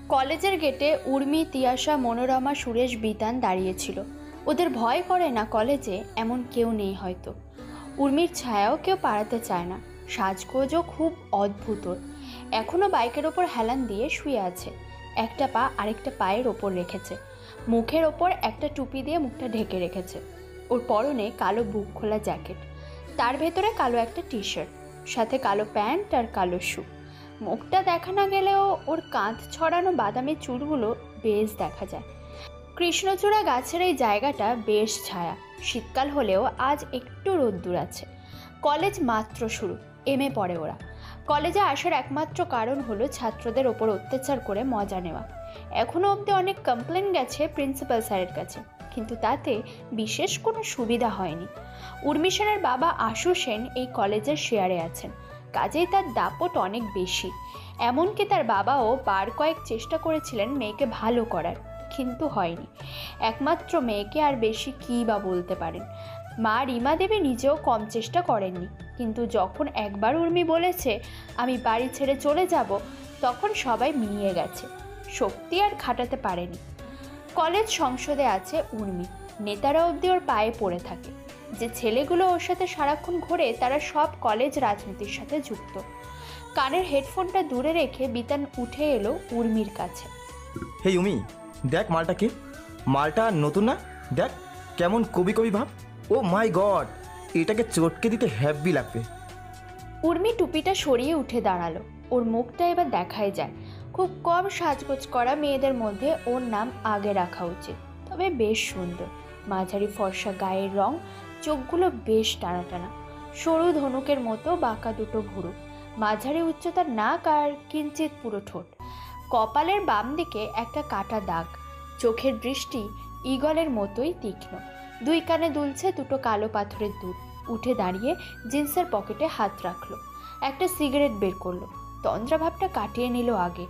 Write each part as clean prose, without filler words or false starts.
কলেজের গেটে উর্মি, তিয়াশা, মনোরমা, সুরেশ, বিতান দাঁড়িয়েছিল। ওদের ভয় করে না কলেজে এমন কেউ নেই হয়তো। উর্মির ছায়াও কেউ পাড়াতে চায় না। সাজগোজও খুব অদ্ভুত ওর। এখনও বাইকের ওপর হেলান দিয়ে শুয়ে আছে। একটা পা আরেকটা পায়ের ওপর রেখেছে। মুখের ওপর একটা টুপি দিয়ে মুখটা ঢেকে রেখেছে। ওর পরনে কালো বুক খোলা জ্যাকেট, তার ভেতরে কালো একটা টি শার্ট, সাথে কালো প্যান্ট আর কালো শু। মুখটা দেখা না গেলেও ওর কাঁধ ছড়ানো বাদামি চুলগুলো বেশ দেখা যায়। কৃষ্ণচূড়া গাছের এই জায়গাটা বেশ ছায়া। শীতকাল হলেও আজ একটু রোদ্দুর আছে। কলেজ মাত্র শুরু, এমএ পড়ে ওরা। কলেজে আসার একমাত্র কারণ হলো ছাত্রদের ওপর অত্যাচার করে মজা নেওয়া। এখনও অবধি অনেক কমপ্লেন গেছে প্রিন্সিপাল স্যারের কাছে, কিন্তু তাতে বিশেষ কোনো সুবিধা হয়নি। উর্মি সেনের বাবা আশু সেন এই কলেজের শেয়ারে আছেন, কাজেই তার দাপট অনেক বেশি। এমনকি তার বাবাও বার কয়েক চেষ্টা করেছিলেন মেয়েকে ভালো করার, কিন্তু হয়নি। একমাত্র মেয়েকে আর বেশি কী বা বলতে পারেন। মা রিমা দেবী নিজেও কম চেষ্টা করেননি, কিন্তু যখন একবার উর্মি বলেছে আমি বাড়ি ছেড়ে চলে যাব, তখন সবাই মিলিয়ে গেছে। শক্তি আর খাটাতে পারেনি। কলেজ সংসদে আছে উর্মি। নেতারা অবধি ওর পায়ে পড়ে থাকে। যে ছেলেগুলো ওর সাথে সারাক্ষণ ঘোরে তারা সব কলেজ রাজনীতির সাথে যুক্ত। কানের হেডফোনটা দূরে রেখে বিতান উঠে এলো উর্মির কাছে। হে উমি, দেখ মালটাকে। মালটা নতুন না? দেখ কেমন কবি কবি ভাব। ও মাই গড, এটাকে চটকে দিতে হ্যাপি লাগবে। উর্মি টুপিটা সরিয়ে উঠে দাঁড়ালো। ওর মুখটা এবার দেখাই যায়। খুব কম সাজগোজ করা মেয়েদের মধ্যে ওর নাম আগে রাখা উচিত। তবে বেশ সুন্দর। মাঝারি ফর্সা গায়ের রং, চোখগুলো বেশ টানা টানা, সরু ধনুকের মতো বাঁকা দুটো ভুরু, মাঝারি উচ্চতার নাক আর কিঞ্চিত পুরো ঠোঁট। কপালের বাম দিকে একটা কাটা দাগ। চোখের দৃষ্টি ঈগলের মতোই তীক্ষ্ণ। দুই কানে দুলছে দুটো কালো পাথরের দুল। উঠে দাঁড়িয়ে জিন্সের পকেটে হাত রাখলো। একটা সিগারেট বের করলো। তন্দ্রাভাবটা কাটিয়ে নিল আগে।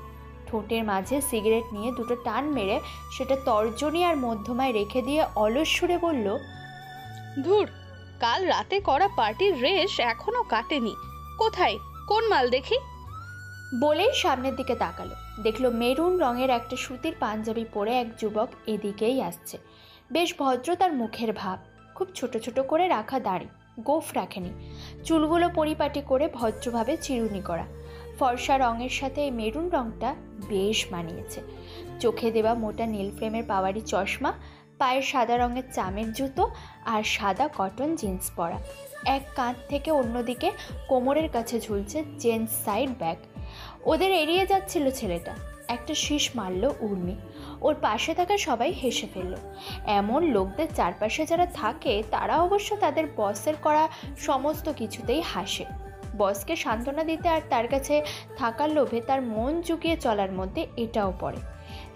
ঠোঁটের মাঝে সিগারেট নিয়ে দুটো টান মেরে সেটা তর্জনী আর মধ্যমায় রেখে দিয়ে অলস সুরে বলল, ধুর, কাল রাতে করা পার্টির রেশ এখনো কাটেনি। কোথায়, কোন মাল দেখি? বলেই সামনের দিকে তাকালো। দেখলো মেরুন রঙের একটা সুতির পাঞ্জাবি পরে এক যুবক এদিকেই আসছে। বেশ ভদ্র তার মুখের ভাব। খুব ছোট ছোট করে রাখা দাড়ি, গোফ রাখেনি। চুলগুলো পরিপাটি করে ভদ্রভাবে চিরুনি করা। ফর্সা রঙের সাথে এই মেরুন রঙটা বেশ মানিয়েছে। চোখে দেওয়া মোটা নীল ফ্রেমের পাওয়ারি চশমা, পায়ের সাদা রঙের চামের জুতো আর সাদা কটন জিন্স পরা। এক কাঁধ থেকে অন্যদিকে কোমরের কাছে ঝুলছে জেন্টস সাইড ব্যাগ। ওদের এড়িয়ে যাচ্ছিল ছেলেটা। একটা শীষ মারল উর্মি। ওর পাশে থাকা সবাই হেসে ফেলল। এমন লোকদের চারপাশে যারা থাকে তারা অবশ্য তাদের বসের করা সমস্ত কিছুতেই হাসে। বসকে সান্ত্বনা দিতে আর তার কাছে থাকার লোভে তার মন চুকিয়ে চলার মধ্যে এটাও পড়ে।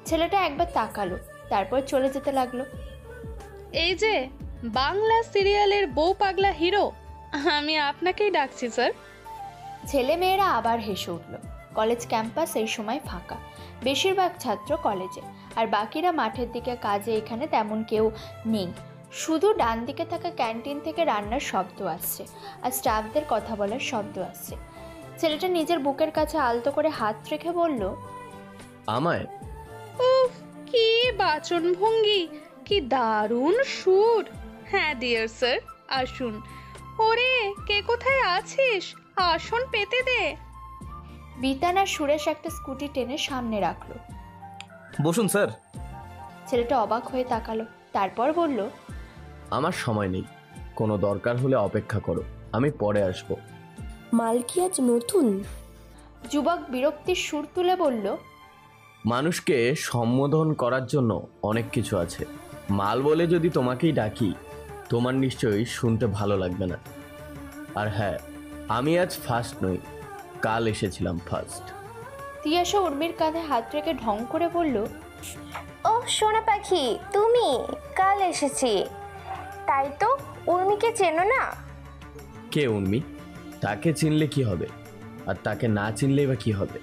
ছেলেটা একবার তাকালো, তারপর চলে যেতে লাগলো। এই যে বাংলা সিরিয়ালের বউ পাগলা হিরো, আমি আপনাকেই ডাকছি স্যার। ছেলে মেয়েরা আবার হেসে উঠল। কলেজ ক্যাম্পাস এই সময় ফাঁকা। বেশিরভাগ ছাত্র কলেজে, আর বাকিরা মাঠের দিকে কাজে। এখানে তেমন কেউ নেই। শুধু ডান দিকে থাকা ক্যান্টিন থেকে রান্নার শব্দ আসছে আর স্টাফদের কথা বলার শব্দ আসছে। ছেলেটা নিজের বুকের কাছে আলতো করে হাত রেখে বলল, আমায়? উফ, কি বাচন ভঙ্গি, কি দারুণ সুর। হ্যাঁ ডিয়ার স্যার, আসুন। ওরে, কে কোথায় আছিস? আসন পেতে দে। বিতান আর সুরেশ একটা স্কুটি টেনে সামনে রাখলো। বসুন স্যার। ছেলেটা অবাক হয়ে তাকালো, তারপর বলল, আমার সময় নেই, কোনো দরকার হলে অপেক্ষা করো, আমি পরে আসবো। মাল কি আজ নতুন? যুবক বিরক্তির সুর তুলে বলল, মানুষকে সম্বোধন করার জন্য অনেক কিছু আছে। মাল বলে যদি তোমাকেই ডাকি, তোমার নিশ্চয়ই শুনতে ভালো লাগবে না। আর হ্যাঁ, আমি আজ ফার্স্ট নই, কাল এসেছিলাম ফার্স্ট। তিয়াশা উর্মির কাঁধে হাত রেখে ঢং করে বলল, ও সোনা পাখি, তুমি কাল এসেছি, তাই তো? উর্মিকে চেনো না? কে উর্মি? তাকে চিনলে কি হবে, আর তাকে না চিনলেই বা কি হবে?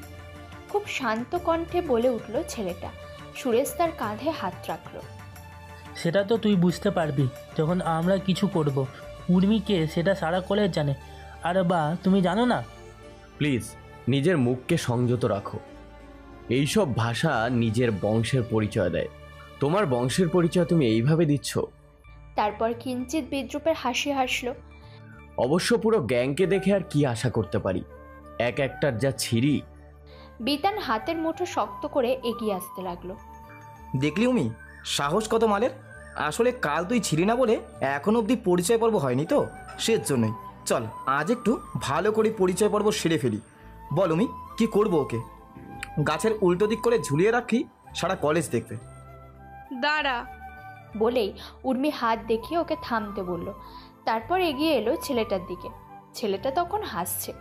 খুব শান্ত কণ্ঠে বলে উঠল ছেলেটা। সুরেশ তার কাঁধে হাত রাখলো। সেটা তো তুই বুঝতে পারবি যখন আমরা কিছু করব। উর্মিকে সেটা সারা কলেজ জানে। আর বা তুমি জানো না? প্লিজ নিজের মুখকে সংযত রাখো। এইসব ভাষা নিজের বংশের পরিচয় দেয়। তোমার বংশের পরিচয় তুমি এইভাবে দিচ্ছ? তারপর কিঞ্চিত বিদ্রুপের হাসি হাসলো। অবশ্য পুরো গ্যাংকে দেখে আর কি আশা করতে পারি, এক একটার যা ছিরি। বিতান হাতের মুঠো শক্ত করে এগিয়ে আসতে লাগলো। দেখলি উমি, সাহস কত মালের। আসলে কাল তুই ছিলি না বলে এখন অবধি পরিচয় পর্ব হয়নি তো, সের জন্যই। চল আজ একটু ভালো করে পরিচয় পর্ব সেরে ফেলি। বল উমি, কি করবো ওকে? গাছের উল্টো দিক করে ঝুলিয়ে রাখি, সারা কলেজ দেখবে। দাঁড়া। বলেই উর্মি হাত দেখিয়ে ওকে থামতে বলল। তারপর এগিয়ে এলো ছেলেটার দিকে। ছেলেটা তখন হাসছে।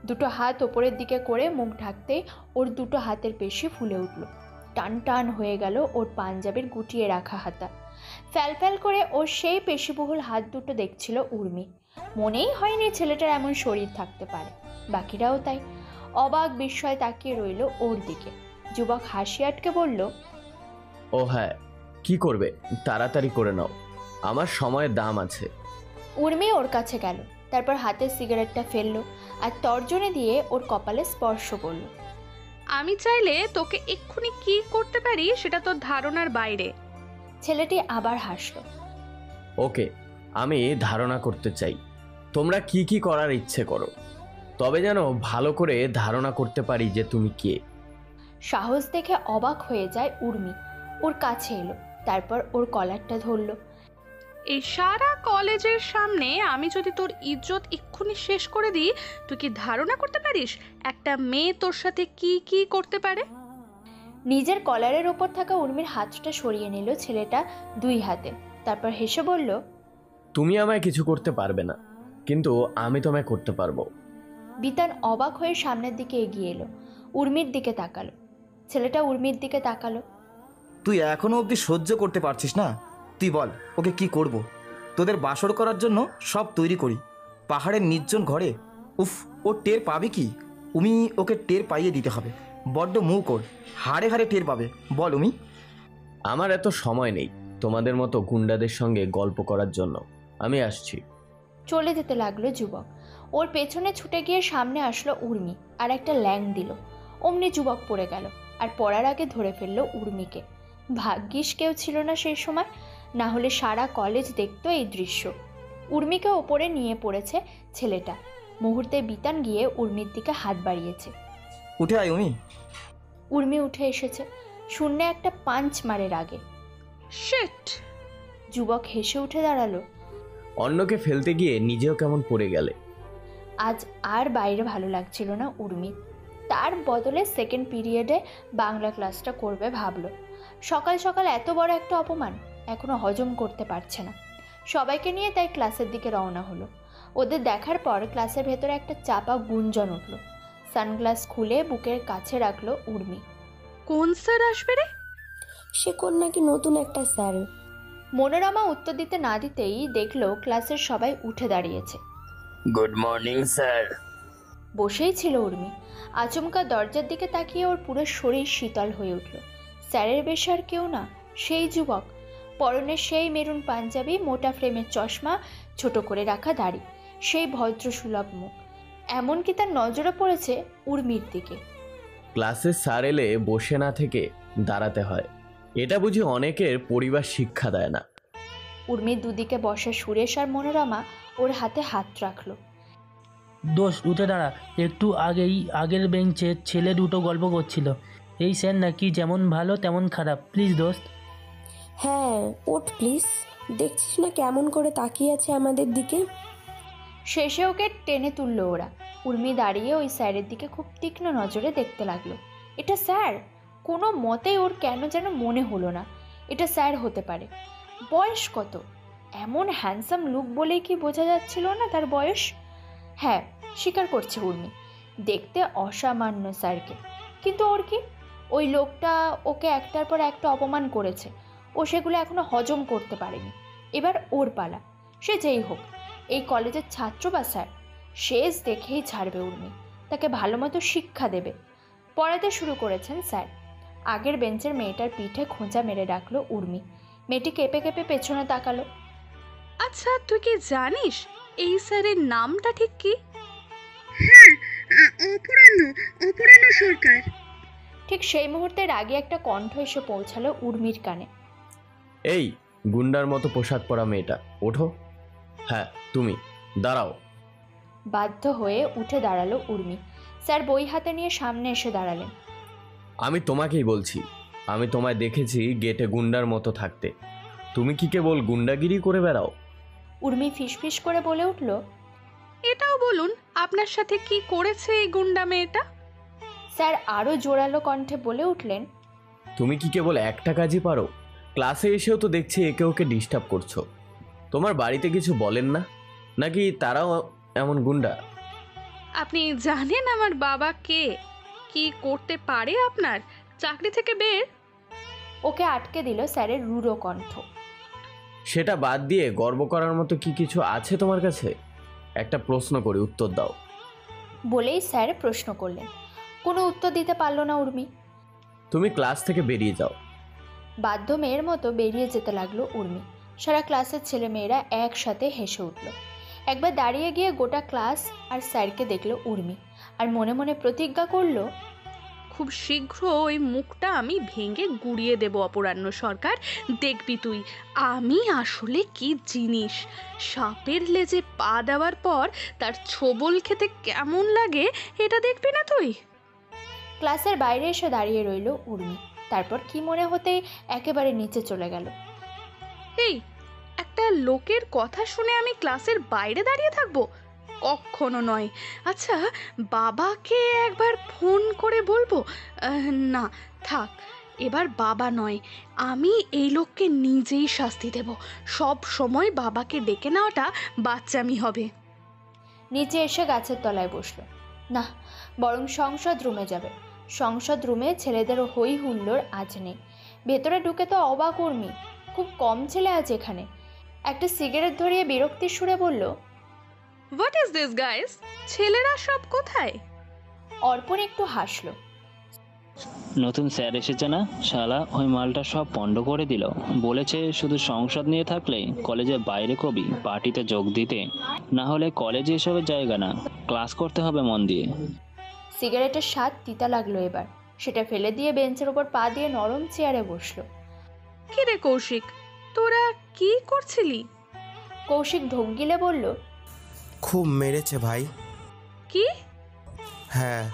দুটো হাত ওপরের দিকে করে মুখ ঢাকতেই ওর দুটো হাতের পেশি ফুলে উঠল। টান টান হয়ে গেল ওর পাঞ্জাবির গুটিয়ে রাখা হাতা। ফ্যাল ফ্যাল করে ওর সেই পেশিবহুল হাত দুটো দেখছিল উর্মি। মনেই হয়নি ছেলেটার এমন শরীর থাকতে পারে। বাকিরাও তাই অবাক বিস্ময় তাকিয়ে রইল ওর দিকে। যুবক হাসি আটকে বলল, ও হ্যাঁ, কি করবে, তাড়াতাড়ি করে নাও, আমার সময়ের দাম আছে। উর্মি ওর কাছে গেল। তারপর হাতের সিগারেটটা ফেললো আর তর্জনী দিয়ে ওর কপালে স্পর্শ করল। আমি চাইলে তোকে এক্ষুনি কি করতে পারি সেটা তোর ধারণার বাইরে। ছেলেটি আবার হাসলো। ওকে, আমি ধারণা করতে চাই তোমরা কি কি করার ইচ্ছে করো, তবে যেন ভালো করে ধারণা করতে পারি যে তুমি কে। সাহস দেখে অবাক হয়ে যায় উর্মি। ওর কাছে এলো। তারপর ওর কলারটা ধরলো। এই সারা কলেজের সামনে আমি যদি তোর ইজ্জত এক্ষুনি শেষ করে দিই, তুই কি ধারণা করতে পারিস একটা মেয়ে তোর সাথে কি কি করতে পারে? নিজের কলারের ওপর থাকা উর্মির হাতটা সরিয়ে নিল ছেলেটা দুই হাতে। তারপর হেসে বলল, তুমি আমায় কিছু করতে পারবে না, কিন্তু আমি তোমায় করতে পারবো। বিতান অবাক হয়ে সামনের দিকে এগিয়ে এলো। উর্মির দিকে তাকালো। ছেলেটা উর্মির দিকে তাকালো। তুই এখনো অবধি সহ্য করতে পারছিস না? তুই বল ওকে কি করব? তোদের বাসর করার জন্য সব তৈরি করি, পাহাড়ের নির্জন ঘরে। উফ, ও টের পাবে কি? উমি, ওকে টের পাইয়ে দিতে হবে। বড্ড মুখ ওর, হাড়ে হাড়ে টের পাবে। বল উমি। আমার এত সময় নেই তোমাদের মতো গুন্ডাদের সঙ্গে গল্প করার জন্য, আমি আসছি। চলে যেতে লাগলো যুবক। ওর পেছনে ছুটে গিয়ে সামনে আসলো উর্মি আর একটা ল্যাং দিল। অমনি যুবক পড়ে গেল আর পড়ার আগে ধরে ফেললো উর্মিকে। ভাগ্যিস কেউ ছিল না সেই সময়, না হলে সারা কলেজ দেখতো এই দৃশ্য। উর্মিকে ওপরে নিয়ে পড়েছে ছেলেটা। মুহূর্তে বিতান গিয়ে উর্মির দিকে হাত বাড়িয়েছে। উঠে আয় উমি। উর্মি উঠে এসেছে। শূন্যে একটা পাঞ্চ মারে রাগে। শিট! যুবক হেসে উঠে দাঁড়ালো। অন্যকে ফেলতে গিয়ে নিজেও কেমন পড়ে গেলে। আজ আর বাইরে ভালো লাগছিল না উর্মি। তার বদলে সেকেন্ড পিরিয়ডে বাংলা ক্লাসটা করবে ভাবলো। সকাল সকাল এত বড় একটা অপমান এখনো হজম করতে পারছে না। সবাইকে নিয়ে তাই ক্লাসের দিকে রওনা হলো। ওদের দেখার পর ক্লাসের ভেতরে একটা চাপা গুঞ্জন উঠল। সানগ্লাস খুলে বুকের কাছে রাখলো উর্মি। কোন স্যার আসবে রে? সে কোন নাকি নতুন একটা স্যার। মনোরমা উত্তর দিতে না দিতেই দেখলো ক্লাসের সবাই উঠে দাঁড়িয়েছে। Good morning sir. বসেই ছিল উর্মি। আচমকা দরজার দিকে তাকিয়ে ওর পুরো শরীর শীতল হয়ে উঠল। স্যারের বেশ আর কেউ না, সেই যুবক। পরনে সেই মেরুন পাঞ্জাবি, মোটা ফ্রেমের চশমা, ছোট করে রাখা দাড়ি, সেই ভদ্রসুলভ মুখ। এমনকি তার নজরও পড়েছে উর্মির দিকে। ক্লাসে স্যার এলে বসে না থেকে দাঁড়াতে হয়, এটা বুঝি অনেকের পরিবার শিক্ষা দেয় না। উর্মির দুদিকে বসা সুরেশ আর মনোরমা ওর হাতে হাত রাখলো। দোস্ত উঠে দাঁড়া। একটু আগেই আগের বেঞ্চে ছেলে দুটো গল্প করছিল। এই স্যার নাকি যেমন ভালো তেমন খারাপ। প্লিজ দোস্ত। হ্যাঁ ওঠ প্লিজ, দেখছিস না কেমন করে তাকিয়ে আছে আমাদের দিকে। শেষে ওকে টেনে তুললো ওরা। উর্মি দাঁড়িয়ে ওই স্যারের দিকে খুব তীক্ষ্ণ নজরে দেখতে লাগলো। এটা স্যার? কোনো মতেই ওর কেন যেন মনে হলো না এটা স্যার হতে পারে। বয়স কত? এমন হ্যান্ডসাম লুক বলেই কি বোঝা যাচ্ছিল না তার বয়স? হ্যাঁ, স্বীকার করছে উর্মি, দেখতে অসামান্য স্যারকে। কিন্তু ওর কি? ওই লোকটা ওকে একটার পর একটা অপমান করেছে, ও সেগুলো এখনো হজম করতে পারেনি। এবার ওর পালা। সে যেই হোক, এই কলেজের ছাত্র বা স্যার, শেষ দেখেই ছাড়বে উর্মি। তাকে ভালো মতো শিক্ষা দেবে। পড়াতে শুরু করেছেন স্যার। আগের বেঞ্চের মেয়েটার পিঠে খোঁচা মেরে রাখলো উর্মি। মেয়েটি কেঁপে কেঁপে পেছনে তাকালো। আচ্ছা, তুই কি জানিস এই স্যারের নামটা ঠিক কি? হ্যাঁ, অপরাহ্ন সরকার। ঠিক সেই মুহূর্তে রাগে একটা কণ্ঠ এসে পৌঁছালো উর্মির কানে। এই গুন্ডার মতো পোশাক পরা মেয়েটা, ওঠো। হ্যাঁ তুমি, দাঁড়াও। বাধ্য হয়ে উঠে দাঁড়ালো উর্মি। স্যার বই হাতে নিয়ে সামনে এসে দাঁড়ালেন। আমি তোমাকেই বলছি, আমি তোমায় দেখেছি গেটে গুন্ডার মতো থাকতে। তুমি কি কেবল গুন্ডাগিরি করে বেড়াও? উর্মি ফিসফিস করে বলে উঠল, এটাও বলুন আপনার সাথে কি করেছে এই গুন্ডা মেয়েটা? স্যার আরও জোরালো কণ্ঠে বলে উঠলেন, তুমি কি কেবল একটা কাজই পারো? ক্লাসে এসেও তো দেখছি একে ওকে ডিস্টার্ব করছো। তোমার বাড়িতে কিছু বলেন না নাকি তারাও এমন গুন্ডা? আপনি জানেন আমার বাবা কে, কি করতে পারে আপনার? চাকরি থেকে বের। ওকে আটকে দিল স্যারের রূঢ় কণ্ঠ। সেটা বাদ দিয়ে গর্ব করার মতো কি কিছু আছে তোমার কাছে? একটা প্রশ্ন করি, উত্তর দাও। বলেই স্যার প্রশ্ন করলেন। কোনো উত্তর দিতে পারল না উর্মি। তুমি ক্লাস থেকে বেরিয়ে যাও। বাধ্য মেয়ের মতো বেরিয়ে যেতে লাগলো উর্মি। সারা ক্লাসের ছেলেমেয়েরা একসাথে হেসে উঠল। একবার দাঁড়িয়ে গিয়ে গোটা ক্লাস আর স্যারকে দেখলো উর্মি, আর মনে মনে প্রতিজ্ঞা করলো, খুব শীঘ্র ওই মুখটা আমি ভেঙে গুড়িয়ে দেব অপরাহ্ন সরকার। দেখবি তুই আমি আসলে কি জিনিস। সাপের লেজে পা দেওয়ার পর তার ছোবল খেতে কেমন লাগে এটা দেখবি না তুই? ক্লাসের বাইরে এসে দাঁড়িয়ে রইল উর্মি। তারপর কি মনে হতেই একেবারে নিচে চলে গেল। এই একটা লোকের কথা শুনে আমি ক্লাসের বাইরে দাঁড়িয়ে থাকবো? কখনো নয়। আচ্ছা বাবাকে একবার ফোন করে বলবো। না থাক, এবার বাবা নয়, আমি এই লোককে নিজেই শাস্তি দেব। সব সময় বাবাকে ডেকে নেওয়াটা বাচ্চামি হবে। নিচে এসে গাছের তলায় বসলো। না, বরং সংসদ রুমে যাবে। সংসদ রুমে ছেলেদের হই হুল্লোড় আজ নেই। ভেতরে ঢুকে তো অবাক উর্মি, খুব কম ছেলে আছে এখানে। একটা সিগারেট ধরিয়ে বিরক্তির সুরে বলল, হোয়াট ইজ দিস গাইস? ছেলেরা সব কোথায়? অর্পণ একটু হাসলো। নতুন স্যার এসেছে না, শালা ওই মালটা সব পণ্ড করে দিল। বলেছে শুধু সংসদ নিয়ে থাকলে কলেজের বাইরে কবি পার্টিতে যোগ দিতে, না হলে কলেজে এসবের জায়গা না, ক্লাস করতে হবে মন দিয়ে। সিগারেটের স্বাদ তিতা লাগলো এবার। সেটা ফেলে দিয়ে বেঞ্চের ওপর পা দিয়ে নরম চেয়ারে বসলো। কি রে কৌশিক, তোরা কি করছিলি? কৌশিক ঢোক গিলে বলল, খুব মেরেছে ভাই। কি? হ্যাঁ।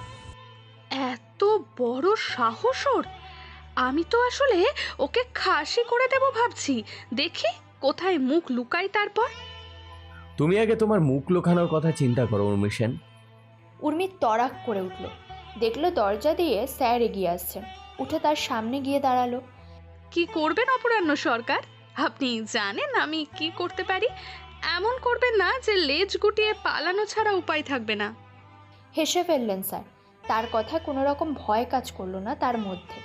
এত বড় সাহস ওর! আমি তো আসলে ওকে খাসি করে দেব ভাবছি। দেখি কোথায় মুখ লুকাই তারপর। তুমি আগে তোমার মুখ লুকানোর কথা চিন্তা করো উর্মি সেন। উর্মি তড়াক করে উঠল। দেখলো দরজা দিয়ে স্যার এগিয়ে আসছেন। উঠে তার সামনে গিয়ে দাঁড়ালো। কি করবেন অপরাহ্ন সরকার? আপনি জানেন আমি কি করতে পারি। এমন করবেন না যে লেজ গুটিয়ে পালানো ছাড়া উপায় থাকবে না। হেসে ফেললেন স্যার। তার কথা কোনো রকম ভয় কাজ করলো না তার মধ্যে।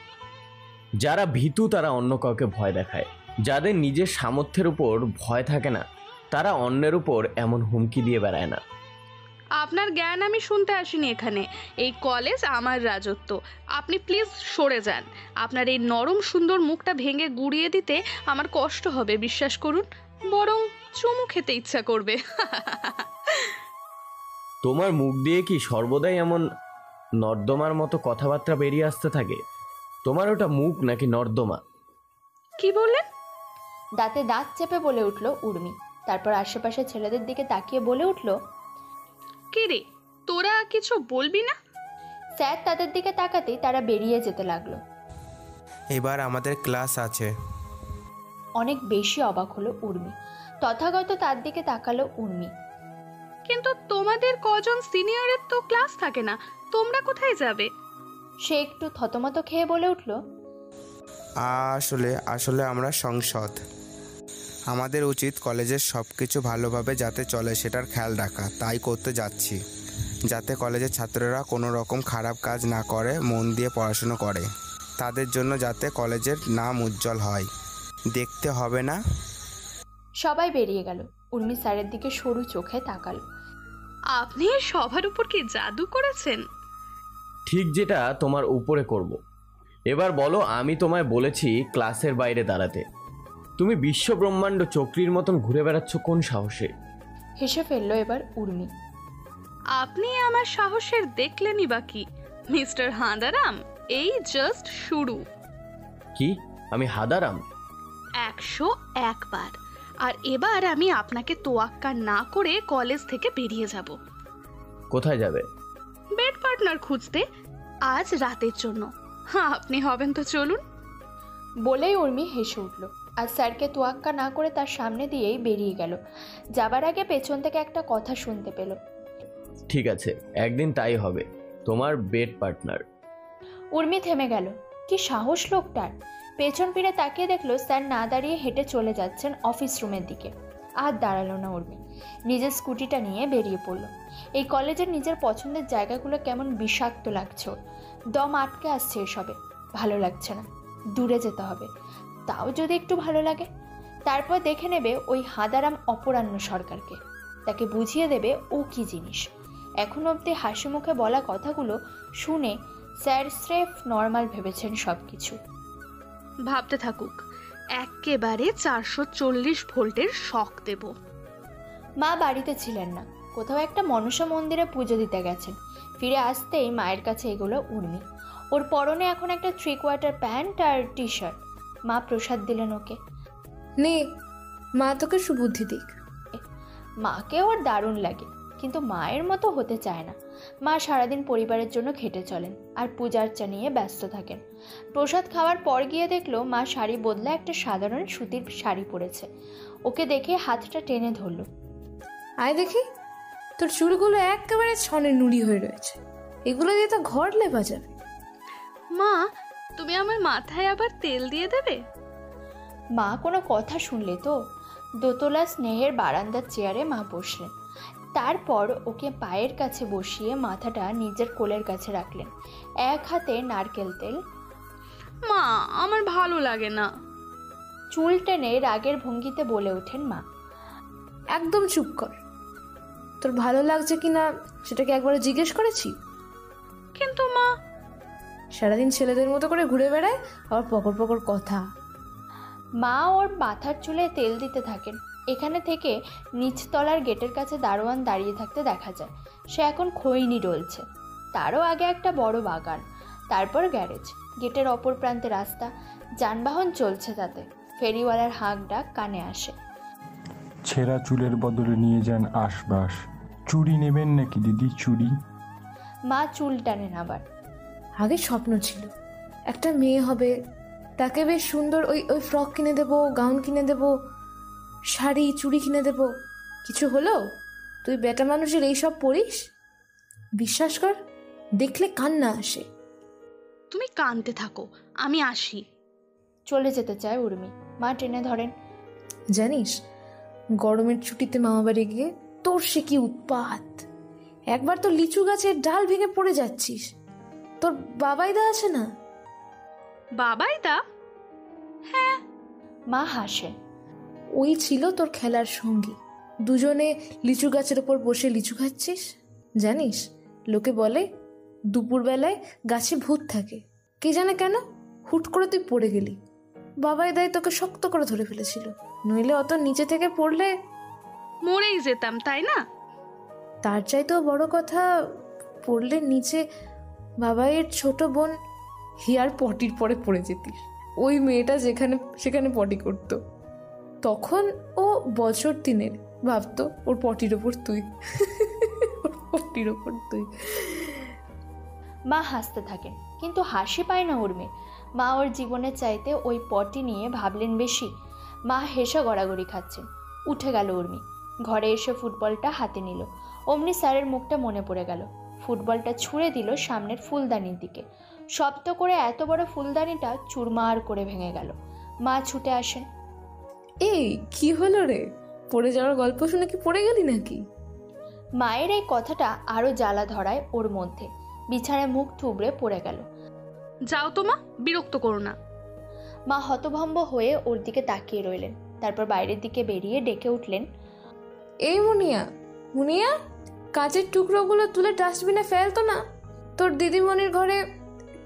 যারা ভীতু তারা অন্য কাউকে ভয় দেখায়। যাদের নিজের সামর্থ্যের উপর ভয় থাকে না তারা অন্যের উপর এমন হুমকি দিয়ে বেড়ায় না। আপনার জ্ঞান আমি শুনতে আসিনি এখানে। এই কলেজ আমার রাজত্ব। আপনি প্লিজ সরে যান। আপনার এই নরম সুন্দর মুখটা ভেঙে গুড়িয়ে দিতে আমার কষ্ট হবে, বিশ্বাস করুন। বরং চুমু খেতে ইচ্ছা করবে। তোমার মুখ দিয়ে কি সর্বদাই এমন নর্দমার মতো কথাবার্তা বেরিয়ে আসতে থাকে? তোমার ওটা মুখ নাকি নর্দমা? কি বললেন? দাঁতে দাঁত চেপে বলে উঠল উর্মি। তারপর আশেপাশে ছেলেদের দিকে তাকিয়ে বলে উঠল, কি রে, তোরা কিছু বলবি না? স্যার তাদের দিকে তাকাতেই তারা বেরিয়ে যেতে লাগলো। এবার আমাদের ক্লাস আছে। অনেক বেশি অবাক হলো উর্মি। তথাগত তার দিকে তাকালো উর্মি। কিন্তু তোমাদের কজন সিনিয়রের তো ক্লাস থাকে না, তোমরা কোথায় যাবে? সে একটু থতমত খেয়ে বলে উঠল, আসলে আমরা সংসদ। আমাদের উচিত কলেজের সব কিছু ভালোভাবে যাতে চলে সেটার খেয়াল রাখা, তাই করতে যাচ্ছি। যাতে কলেজের ছাত্ররা কোনো রকম খারাপ কাজ না করে, মন দিয়ে পড়াশুনো করে, তাদের জন্য যাতে কলেজের নাম উজ্জ্বল হয়, দেখতে হবে না। সবাই বেরিয়ে গেল। উর্মি স্যারের দিকে সরু চোখে তাকালো। আপনি সবার উপর কি জাদু করেছেন? ঠিক যেটা তোমার উপরে করব। এবার বলো, আমি তোমায় বলেছি ক্লাসের বাইরে দাঁড়াতে। তুমি বিশ্ব ব্রহ্মাণ্ড চক্রীর মতন ঘুরে বেড়াচ্ছ কোন সাহসে? হেসে ফেললো এবার উর্মি। আপনি আমার সাহসের দেখলেনই বা কি? মিস্টার হাঁদারাম, এই জাস্ট শুরু। কি? আমি হাদারাম? 101 বার। আর এবার আমি আপনাকে তোয়াক্কা না করে কলেজ থেকে বেরিয়ে যাব। কোথায় যাবে? বেড পার্টনার খুঁজতে, আজ রাতের জন্য। হ্যাঁ, আপনি হবেন তো চলুন। বলেই উর্মি হেসে উঠল আর স্যারকে তোয়াক্কা না করে তার সামনে দিয়েই বেরিয়ে গেল। যাবার আগে পেছন থেকে একটা কথা শুনতে পেল। ঠিক আছে, একদিন তাই হবে, তোমার বেড পার্টনার। উর্মি থেমে গেল। কি সাহস লোকটার! পেছন ফিরে তাকিয়ে দেখলো স্যার না দাঁড়িয়ে হেঁটে চলে যাচ্ছেন অফিস রুমের দিকে। আর দাঁড়ালো না উর্মি, নিজের স্কুটিটা নিয়ে বেরিয়ে পড়ল। এই কলেজের নিজের পছন্দের জায়গাগুলো কেমন বিষাক্ত লাগছে ওর। দম আটকে আসছে এসবে। ভালো লাগছে না, দূরে যেতে হবে। তাও যদি একটু ভালো লাগে। তারপর দেখে নেবে ওই হাঁদারাম অপরাহ্ন সরকারকে। তাকে বুঝিয়ে দেবে ও কি জিনিস। এখন অবধি হাসি মুখে বলা কথাগুলো শুনে স্যার স্রেফ নর্মাল ভেবেছেন সব কিছু। ভাবতে থাকুক, একেবারে 440 ভোল্টের শক দেব। মা বাড়িতে ছিলেন না, কোথাও একটা মনসা মন্দিরে পুজো দিতে গেছেন। ফিরে আসতেই মায়ের কাছে এগুলো উর্মি। ওর পরনে এখন একটা 3/4 প্যান্ট আর টি শার্ট। মা প্রসাদ দিলেন ওকে। নে, মা তোকে সুবুদ্ধি দিক। মাকে ওর দারুণ লাগে, কিন্তু মায়ের মতো হতে চায় না। মা সারাদিন পরিবারের জন্য খেটে চলেন আর পূজার্চা নিয়ে ব্যস্ত থাকেন। প্রসাদ খাওয়ার পর গিয়ে দেখলো মা শাড়ি বদলে একটা সাধারণ সুতির শাড়ি পরেছে। ওকে দেখে হাতটা টেনে ধরল। আয় দেখি, তোর চুলগুলো একেবারে ছনের নুড়ি হয়ে রয়েছে। এগুলো দিয়ে তো ঘর লেপা যাবে। মা, তুমি আমার মাথায় আবার তেল দিয়ে দেবে? মা কোনো কথা শুনলে তো। দোতলা স্নেহের বারান্দার চেয়ারে মা বসলেন। তারপর ওকে পায়ের কাছে বসিয়ে মাথাটা নিজের কোলের কাছে রাখলেন। এক হাতে নারকেল তেল। মা, আমার ভালো লাগে না। চুল টেনে রাগের ভঙ্গিতে বলে ওঠেন মা। একদম চুপ কর। তোর ভালো লাগছে কিনা সেটাকে একবার জিজ্ঞেস করেছি? কিন্তু মা, সারাদিন ছেলেদের মতো করে ঘুরে বেড়ায়, আবার পকর পকর কথা। মা ওর মাথার চুলে তেল দিতে থাকেন। এখানে থেকে নিচতলার গেটের কাছে দারোয়ান দাঁড়িয়ে থাকতে দেখা যায়। সে এখন খৈনি ডলছে। তারও আগে একটা বড় বাগান, তারপর গ্যারেজ, গেটের অপর প্রান্তে রাস্তা, যানবাহন চলছে তাতে। ফেরিওয়ালার হাঁক ডাক কানে আসে। ছেঁড়া চুলের বদলে নিয়ে যান আশবাস। চুড়ি নেবেন নাকি দিদি, চুড়ি? মা চুল টানেন আবার। আগে স্বপ্ন ছিল একটা মেয়ে হবে, তাকে বেশ সুন্দর ওই ওই ফ্রক কিনে দেবো, গাউন কিনে দেবো, শাড়ি চুড়ি কিনে দেবো। কিছু হলো? তুই বেটা মানুষের এইসব পড়িস? বিশ্বাস কর, দেখলে কান্না আসে। তুমি কাঁদতে থাকো, আমি আসি। চলে যেতে চায় উর্মি। মা টেনে ধরেন। জানিস, গরমের ছুটিতে মামাবাড়ি গিয়ে তোর সে কি উৎপাত! একবার তো লিচু গাছের ডাল ভেঙে পড়ে যাচ্ছিস। তোর বাবাইদা আছে না? বাবাইদা? হ্যাঁ। মা হাসে। ওই ছিল তোর খেলার সঙ্গী। দুজনে লিচু গাছের ওপর বসে লিচু খাচ্ছিস। জানিস, লোকে বলে দুপুরবেলায় গাছে ভূত থাকে। কে জানে কেন? হুট করে তুই পড়ে গেলি। বাবাইদাই তোকে শক্ত করে ধরে ফেলেছিল, নইলে অত নিচে থেকে পড়লে মরেই যেতাম, তাই না? তার চাইতেও বড় কথা, পড়লে নিচে বাবাইয়ের ছোট বোন হিয়ার পটির পরে পড়ে যেতিস। ওই মেয়েটা যেখানে সেখানে পটি করতো। তখন ও বছর 3-এর, ভাবতো ওর পটির ওপর তুই। ওর পটির ওপর তুই। মা হাসতে থাকেন, কিন্তু হাসি পায় না উর্মির। মা ওর জীবনের চাইতে ওই পটি নিয়ে ভাবলেন বেশি। মা হেসে গড়াগড়ি খাচ্ছেন। উঠে গেল উর্মি। ঘরে এসে ফুটবলটা হাতে নিল। অমনি স্যারের মুখটা মনে পড়ে গেল। ফুটবলটা ছুঁড়ে দিল সামনের ফুলদানির দিকে। শব্দ করে এত বড় ফুলদানিটা চুরমার করে ভেঙে গেল। মা ছুটে আসেন। এই কি হলো রে? পড়ে যাওয়ার গল্প শুনে কি পড়ে গেলি নাকি? মায়ের এই কথাটা আরো জ্বালা ধরায় ওর মধ্যে। বিছানায় মুখ থুবড়ে পড়ে গেল। যাও তো মা, বিরক্ত করো না। মা হতভম্ব হয়ে ওর দিকে তাকিয়ে রইলেন। তারপর বাইরের দিকে বেরিয়ে ডেকে উঠলেন, এই মুনিয়া, মুনিয়া, কাঁচের টুকরোগুলো তুলে ডাস্টবিনে ফেলতো না। তোর দিদিমণির ঘরে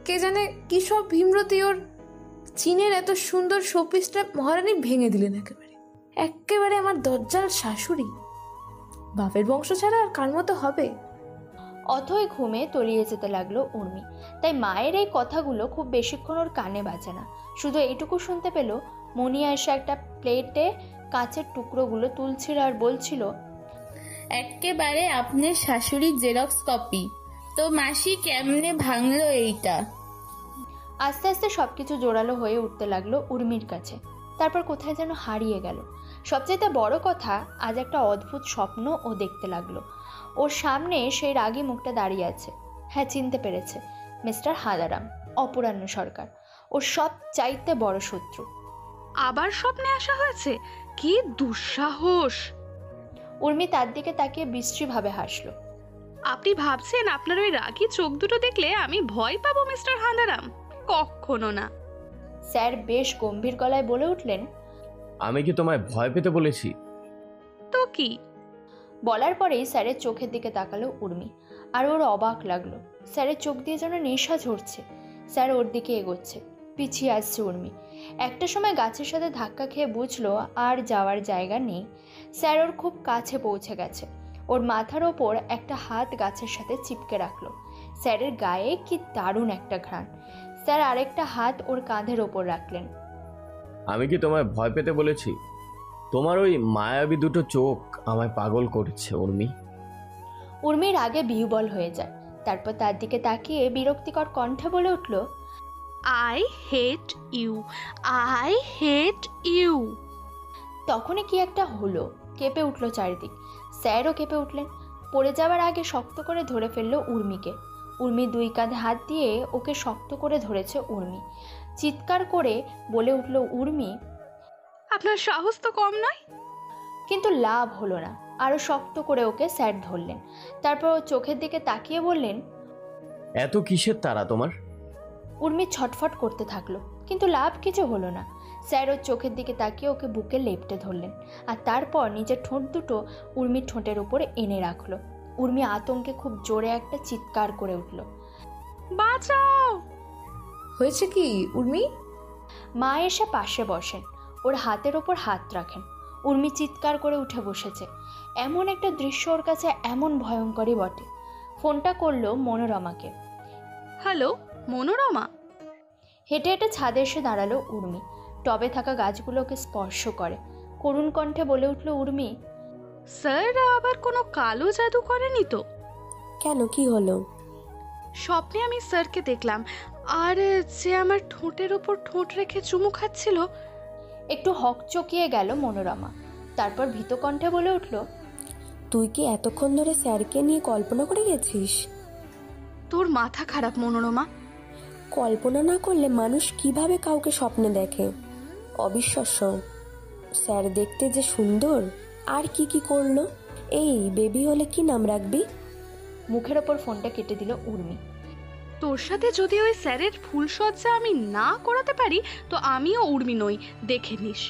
কে জানে কি সব ভীমরতি ওর চীনের এত সুন্দর শোপিসটা মহারানী ভেঙে দিলেন একেবারে। একেবারে আমার দজ্জাল শাশুড়ি। বাপের বংশ ছাড়া আর কার মতো হবে? অথই ঘুমে তলিয়ে যেতে লাগলো উর্মি। তাই মায়ের এই কথাগুলো খুব বেশিক্ষণ ওর কানে বাজে না। শুধু এইটুকু শুনতে পেল, মনিয়া এসে একটা প্লেটে কাঁচের টুকরোগুলো তুলছিল আর বলছিল, একেবারে আপনার শাশুড়ির জেরক্স কপি। তো মাসি কেমনে ভাঙলো এইটা? আস্তে আস্তে সবকিছু জোরালো হয়ে উঠতে লাগলো উর্মির কাছে। তারপর কোথায় যেন হারিয়ে গেল। সবচেয়ে বড় কথা, আজ একটা অদ্ভুত স্বপ্ন ও দেখতে লাগলো। ওর সামনে সেই রাগী মুখটা দাঁড়িয়ে আছে। হ্যাঁ, চিনতে পেরেছে, মিস্টার হাদারাম, অপরাহ্ন সরকার, ওর সব চাইতে বড় শত্রু। আবার স্বপ্নে আসা হয়েছে? কি দুঃসাহস! উর্মি তার দিকে তাকিয়ে বিশ্রীভাবে হাসল। আপনি ভাবছেন আপনার ওই রাগী চোখ দুটো দেখলে আমি ভয় পাবো মিস্টার হাদারাম? কখনো না। স্যার বেশ গম্ভীর গলায় বলে উঠলেন, আমি কি তোমায় ভয় পেতে বলেছি? তো কি? বলার পরেই স্যারের চোখের দিকে তাকালো উর্মি। আর ওর অবাক লাগলো, স্যারের চোখ দিয়ে যেন নেশা ঝরছে। স্যার ওর দিকে এগোচ্ছে, পিছিয়ে আসছে উর্মি। একটা সময় গাছের সাথে ধাক্কা খেয়ে বুঝলো আর যাওয়ার জায়গা নেই। স্যার ওর খুব কাছে পৌঁছে গেছে। ওর মাথার ওপর একটা হাত গাছের সাথে চিপকে রাখলো। স্যারের গায়ে কি দারুণ একটা ঘ্রাণ। স্যার আরেকটা হাত ওর কাঁধের ওপর রাখলেন। আমি কি তোমায় ভয় পেতে বলেছি? তোমার ওই মায়াবী দুটো চোখ আমায় পাগল করছে উর্মি। উর্মির আগে বিহ্বল হয়ে যায়। তারপর তার দিকে তাকিয়ে বিরক্তিকর কণ্ঠে বলে উঠল, I hate you, I hate you. তখনই কি একটা হলো, কেঁপে উঠল চারিদিক। স্যারও কেঁপে উঠলেন। পড়ে যাওয়ার আগে শক্ত করে ধরে ফেললো উর্মিকে। উর্মি দুই কাঁধে হাত দিয়ে ওকে শক্ত করে ধরেছে উর্মি। চিৎকার করে বলে উঠল উর্মি, আপনার সাহস তো কম নয়। কিন্তু লাভ হলো না। আরও শক্ত করে ওকে স্যার ধরলেন। তারপর ও চোখের দিকে তাকিয়ে বললেন, এত কিসের তারা তোমার? উর্মি ছটফট করতে থাকলো, কিন্তু লাভ কিছু হলো না। স্যার ওর চোখের দিকে তাকিয়ে ওকে বুকে লেপটে ধরলেন। আর তারপর নিজের ঠোঁট দুটো উর্মির ঠোঁটের উপরে এনে রাখলো। উর্মি আতঙ্কে খুব জোরে একটা চিৎকার করে উঠল, বাঁচাও! হয়েছে কি উর্মি? মা এসে পাশে বসেন, ওর হাতের ওপর হাত রাখেন। উর্মি চিৎকার করে উঠে বসেছে। এমন একটা দৃশ্য ওর কাছে এমন ভয়ঙ্করই বটে। ফোনটা করলো মনোরমাকে। হ্যালো মনোরমা। হেঁটে হেঁটে ছাদে এসে দাঁড়ালো উর্মি। টবে থাকা গাছগুলোকে স্পর্শ করে করুণ কণ্ঠে বলে উঠল উর্মি, স্যার আবার কোনো কালো জাদু করেনি তো? কেন, কি হলো? স্বপ্নে আমি স্যারকে দেখলাম, আর যে আমার ঠোঁটের ওপর ঠোঁট রেখে চুমু খাচ্ছিল। একটু হকচকিয়ে গেল মনোরমা। তারপর ভীত কণ্ঠে বলে উঠল, তুই কি এতক্ষণ ধরে স্যারকে নিয়ে কল্পনা করে গেছিস? তোর মাথা খারাপ মনোরমা। কল্পনা না করলে মানুষ কিভাবে কাউকে স্বপ্নে দেখে? অবিশ্বাস্য। স্যার দেখতে যে সুন্দর। আর কি কি করলো? এই বেবি হলে কি নাম রাখবি? মুখের ওপর ফোনটা কেটে দিল উর্মি। তোর সাথে যদি ওই স্যারের ফুলসজ্জা আমি না করাতে পারি তো আমিও উর্মি নই, দেখে নিস।